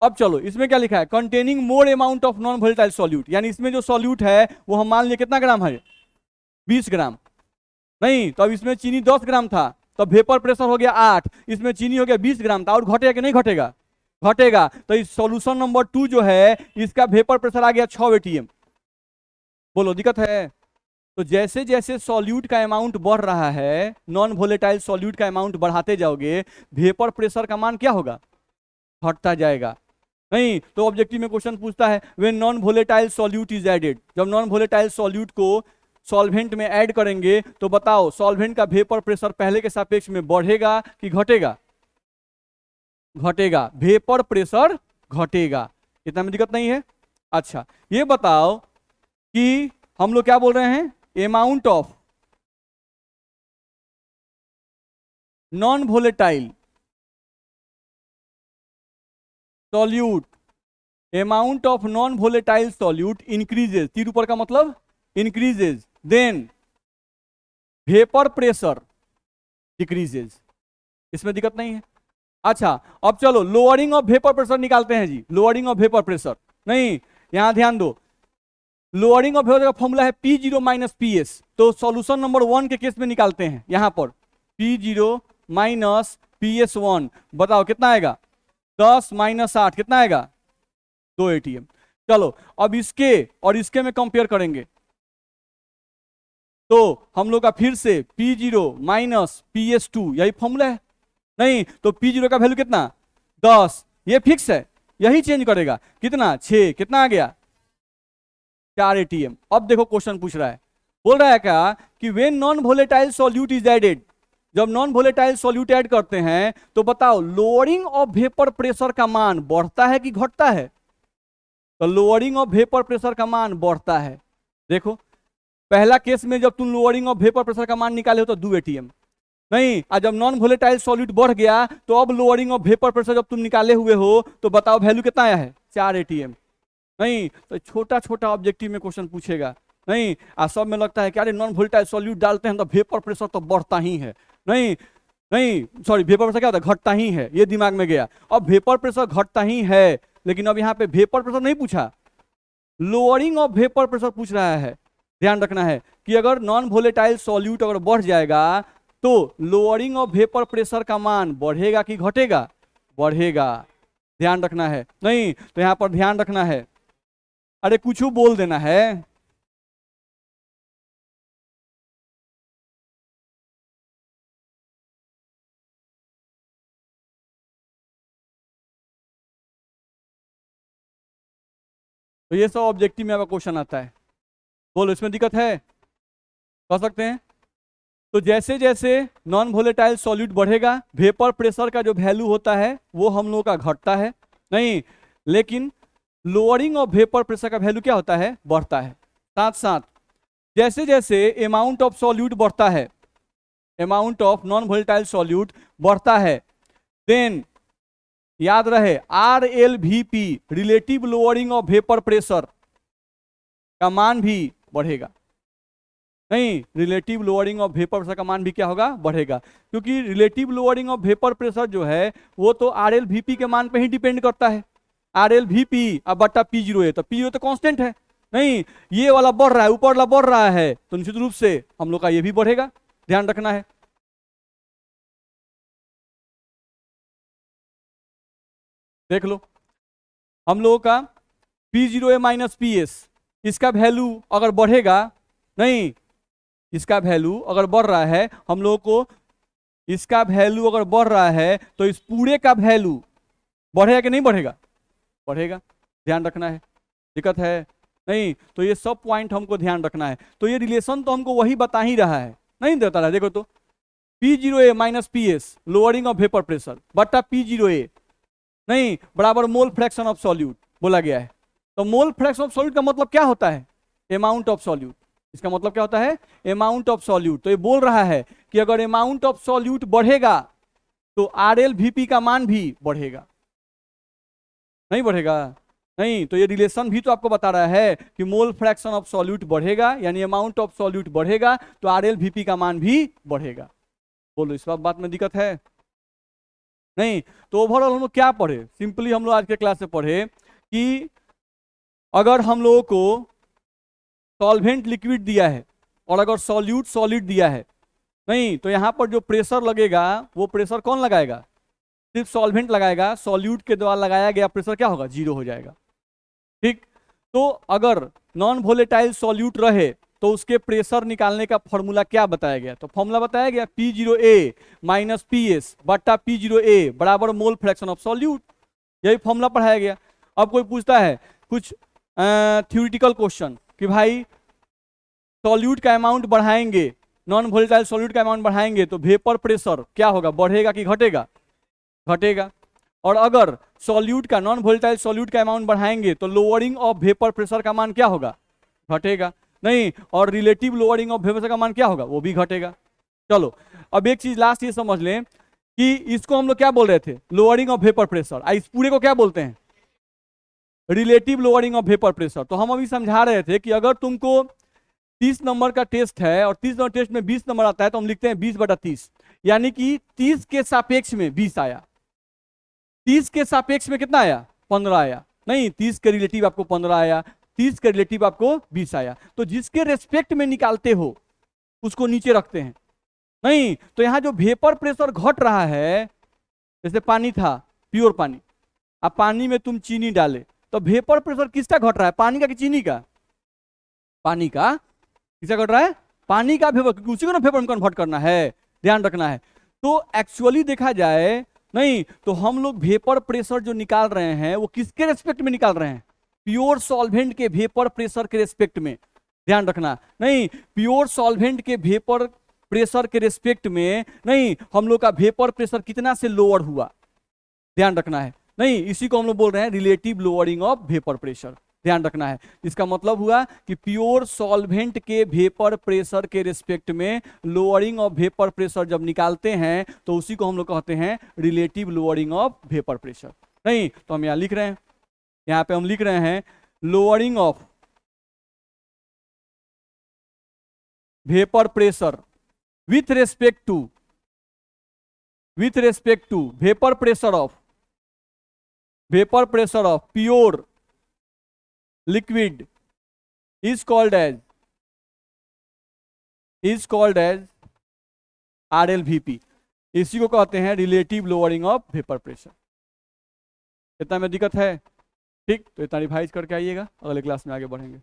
अब चलो इसमें क्या लिखा है, containing more amount of non volatile solute. यानी इसमें जो सॉल्यूट है वो हम मान लिए कितना ग्राम है, 20 ग्राम। नहीं, तो अब इसमें चीनी 10 ग्राम था, तो वेपर प्रेशर हो गया 8, इसमें चीनी हो गया 20 ग्राम। था और घटेगा कि नहीं घटेगा, घटेगा। तो इस सॉल्यूशन नंबर 2 जो है इसका वेपर प्रेशर आ गया 6 ATM। बोलो दिक्कत है। तो जैसे जैसे सॉल्यूट का अमाउंट बढ़ रहा है, नॉन वोलेटाइल सॉल्यूट का अमाउंट बढ़ाते जाओगे, वेपर प्रेशर का मान क्या होगा, घटता जाएगा। नहीं, तो ऑब्जेक्टिव में क्वेश्चन पूछता है when non volatile solute is added. जब नॉन वोलेटाइल सॉल्यूट को सॉल्वेंट में ऐड करेंगे तो बताओ सॉल्वेंट का वेपर प्रेशर पहले के सापेक्ष में बढ़ेगा कि घटेगा, घटेगा। वेपर प्रेशर घटेगा, इतना में दिक्कत नहीं है। अच्छा, ये बताओ कि हम लोग क्या बोल रहे हैं, amount of non volatile solute, amount of non volatile solute increases, तीर ऊपर का मतलब increases, then vapour pressure decreases. इसमें दिक्कत नहीं है। अच्छा, अब चलो लोअरिंग ऑफ वेपर प्रेशर निकालते हैं जी, लोअरिंग ऑफ वेपर प्रेशर। नहीं, यहां ध्यान दो, लोअरिंग ऑफ वेपर का फॉर्मूला है P0 माइनस PS। तो सॉल्यूशन नंबर 1 के केस में निकालते हैं, यहां पर P0 माइनस PS1, बताओ कितना आएगा, 10 माइनस 8 कितना आएगा, 2 ATM। चलो अब इसके और इसके में कंपेयर करेंगे तो हम लोग का फिर से P0 माइनस PS2 यही फॉर्मूला है। नहीं, तो P0 का वैल्यू कितना, 10, ये फिक्स है, यही चेंज करेगा। कितना, 6, कितना आ गया, 4 ATM। अब देखो क्वेश्चन पूछ रहा है, बोल रहा है क्या कि when non volatile solute is added. जब नॉन वोलेटाइल सॉल्यूट ऐड करते हैं तो बताओ लोअरिंग ऑफ वेपर प्रेशर का मान बढ़ता है कि घटता है। तो लोअरिंग ऑफ वेपर प्रेशर का मान बढ़ता है। देखो पहला केस में जब तुम लोअरिंग ऑफ वेपर प्रेशर का मान निकाले हो तो 2 ATM। नहीं, और जब नॉन वोलेटाइल सॉल्यूट बढ़ गया तो अब लोअरिंग ऑफ वेपर प्रेशर जब तुम निकाले हुए हो तो बताओ वैल्यू कितना आया है, 4 ATM। नहीं, तो छोटा छोटा ऑब्जेक्टिव में क्वेश्चन पूछेगा। नहीं, आ सब में लगता है कि अरे नॉन वोलेटाइल सॉल्यूट डालते हैं तो वेपर प्रेशर तो बढ़ता ही है। नहीं नहीं, सॉरी, वेपर प्रेशर क्या होता है, घटता ही है, ये दिमाग में गया। अब वेपर प्रेशर घटता ही है, लेकिन अब यहाँ पे वेपर प्रेशर नहीं पूछा, लोअरिंग ऑफ वेपर प्रेशर पूछ रहा है। ध्यान रखना है कि अगर नॉन वोलेटाइल सॉल्यूट अगर बढ़ जाएगा तो लोअरिंग ऑफ वेपर प्रेशर का मान बढ़ेगा कि घटेगा, बढ़ेगा। ध्यान रखना है। नहीं, तो यहां पर ध्यान रखना है, अरे कुछ बोल देना है। तो ये सब ऑब्जेक्टिव में आपका क्वेश्चन आता है। बोलो इसमें दिक्कत है, कह सकते हैं। तो जैसे जैसे नॉन वोलेटाइल सॉल्यूट बढ़ेगा वेपर प्रेशर का जो वैल्यू होता है वो हम लोगों का घटता है। नहीं, लेकिन लोअरिंग ऑफ वेपर प्रेशर का वैल्यू क्या होता है, बढ़ता है। साथ साथ जैसे जैसे अमाउंट ऑफ सॉल्यूट बढ़ता है, amount of non volatile solute बढ़ता है, देन याद रहे RLVP relative lowering of vapour pressure का मान भी बढ़ेगा। नहीं, relative lowering of vapour pressure का मान भी क्या होगा, बढ़ेगा। क्योंकि relative lowering of vapour pressure जो है वो तो RLVP के मान पे ही डिपेंड करता है। RLVP अब बट्टा P0 है, तो P0 तो कांस्टेंट है। नहीं, ये वाला बढ़ रहा है, ऊपर वाला बढ़ रहा है, तो निश्चित रूप से हम लोग का ये भी बढ़ेगा। ध्यान रखना है। देख लो हम लोगों का P0A माइनस PS, इसका वैल्यू अगर बढ़ेगा, नहीं इसका वैल्यू अगर बढ़ रहा है, हम लोगों को इसका वैल्यू अगर बढ़ रहा है तो इस पूरे का वैल्यू बढ़ेगा कि नहीं बढ़ेगा? बढ़ेगा, ध्यान रखना है। दिक्कत है? नहीं। तो ये सब पॉइंट हमको ध्यान रखना है। तो ये रिलेशन तो हमको वही बता ही रहा है, नहीं देता रहा। देखो तो P0A minus PS lowering of vapour pressure बटा P0A नहीं बराबर मोल फ्रैक्शन ऑफ सॉल्यूट बोला गया है। तो मोल फ्रैक्शन ऑफ सॉल्यूट का मतलब क्या होता है? Amount of solute. इसका मतलब क्या होता है? Amount of solute. तो ये बोल रहा है कि अगर अमाउंट ऑफ सॉल्यूट बढ़ेगा तो RLVP का मान भी बढ़ेगा, नहीं बढ़ेगा? नहीं। तो ये रिलेशन भी तो आपको बता रहा है कि मोल फ्रैक्शन ऑफ सॉल्यूट बढ़ेगा यानी अमाउंट ऑफ सॉल्यूट बढ़ेगा तो RLVP का मान भी बढ़ेगा। बोलो इस बात में दिक्कत है? नहीं। तो ओवरऑल हम लोग क्या पढ़े? सिंपली हम लोग आज के क्लास में पढ़े कि अगर हम लोगों को सॉल्वेंट लिक्विड दिया है और अगर सॉल्यूट सॉलिड दिया है, नहीं तो यहाँ पर जो प्रेशर लगेगा वो प्रेशर कौन लगाएगा? सिर्फ सॉल्वेंट लगाएगा। सॉल्यूट के द्वारा लगाया गया प्रेशर क्या होगा? 0 हो जाएगा। ठीक। तो अगर नॉन वोलेटाइल सॉल्यूट रहे तो उसके प्रेशर निकालने का फॉर्मूला क्या बताया गया? तो फॉर्मूला बताया गया P0A माइनस PS बटा P0A बराबर मोल फ्रैक्शन ऑफ सॉल्यूट। यही फॉर्मूला पढ़ाया गया। अब कोई पूछता है कुछ थ्योरेटिकल क्वेश्चन कि भाई सॉल्यूट का अमाउंट बढ़ाएंगे, नॉन वोलेटाइल सॉल्यूट का अमाउंट बढ़ाएंगे तो वेपर प्रेशर क्या होगा? बढ़ेगा कि घटेगा? घटेगा। और अगर सॉल्यूट का नॉन वोलेटाइल सॉल्यूट का अमाउंट बढ़ाएंगे तो लोअरिंग ऑफ वेपर प्रेशर का मान क्या होगा? घटेगा। नहीं। और रिलेटिव लोअरिंग ऑफ वेपर का मान क्या होगा? वो भी घटेगा। चलो अब एक चीज लास्ट ये समझ लें कि इसको हम लोग क्या बोल रहे थे? Lowering of vapour pressure. इस पूरे को क्या बोलते हैं? Relative lowering of vapour pressure. तो हम अभी समझा रहे थे कि अगर तुमको 30 नंबर का टेस्ट है और 30 नंबर टेस्ट में 20 नंबर आता है तो हम लिखते हैं 20/30, यानी कि 30 के सापेक्ष में 20 आया, 30 के सापेक्ष में कितना आया? 15 आया। नहीं, 30 के रिलेटिव आपको 15 आया, 30 के रिलेटिव आपको 20 आया। तो जिसके रेस्पेक्ट में निकालते हो उसको नीचे रखते हैं। नहीं तो यहां जो वेपर प्रेशर घट रहा है, जैसे पानी था, प्योर पानी, अब पानी में तुम चीनी डाले तो वेपर प्रेशर किसका घट रहा है? पानी का कि चीनी का? पानी का। किसका घट रहा है? पानी का वेपर, क्योंकि उसी को ना वेपर में कन्वर्ट करना है, ध्यान रखना है। तो एक्चुअली देखा जाए, नहीं तो हम लोग वेपर प्रेशर जो निकाल रहे हैं वो किसके रेस्पेक्ट में निकाल रहे हैं? प्योर सॉल्वेंट के वेपर प्रेशर के रेस्पेक्ट में, ध्यान रखना। नहीं, प्योर सॉल्वेंट के वेपर प्रेशर के रेस्पेक्ट में नहीं हम लोग का वेपर प्रेशर कितना से लोअर हुआ, ध्यान रखना है। नहीं, इसी को हम लोग बोल रहे हैं relative lowering of vapour pressure, ध्यान रखना है। इसका मतलब हुआ कि प्योर सॉल्वेंट के वेपर प्रेशर के रिस्पेक्ट में लोअरिंग ऑफ वेपर प्रेशर जब निकालते हैं तो उसी को हम लोग कहते हैं relative lowering of vapour pressure. नहीं तो हम यहाँ लिख रहे हैं, यहाँ पे हम लिख रहे हैं lowering of vapour pressure with respect to vapour pressure of pure liquid is called as RLVP। इसी को कहते हैं relative lowering of vapour pressure. इतना में दिक्कत है? ठीक, तो इतना रिवाइज करके आइएगा, अगले क्लास में आगे बढ़ेंगे।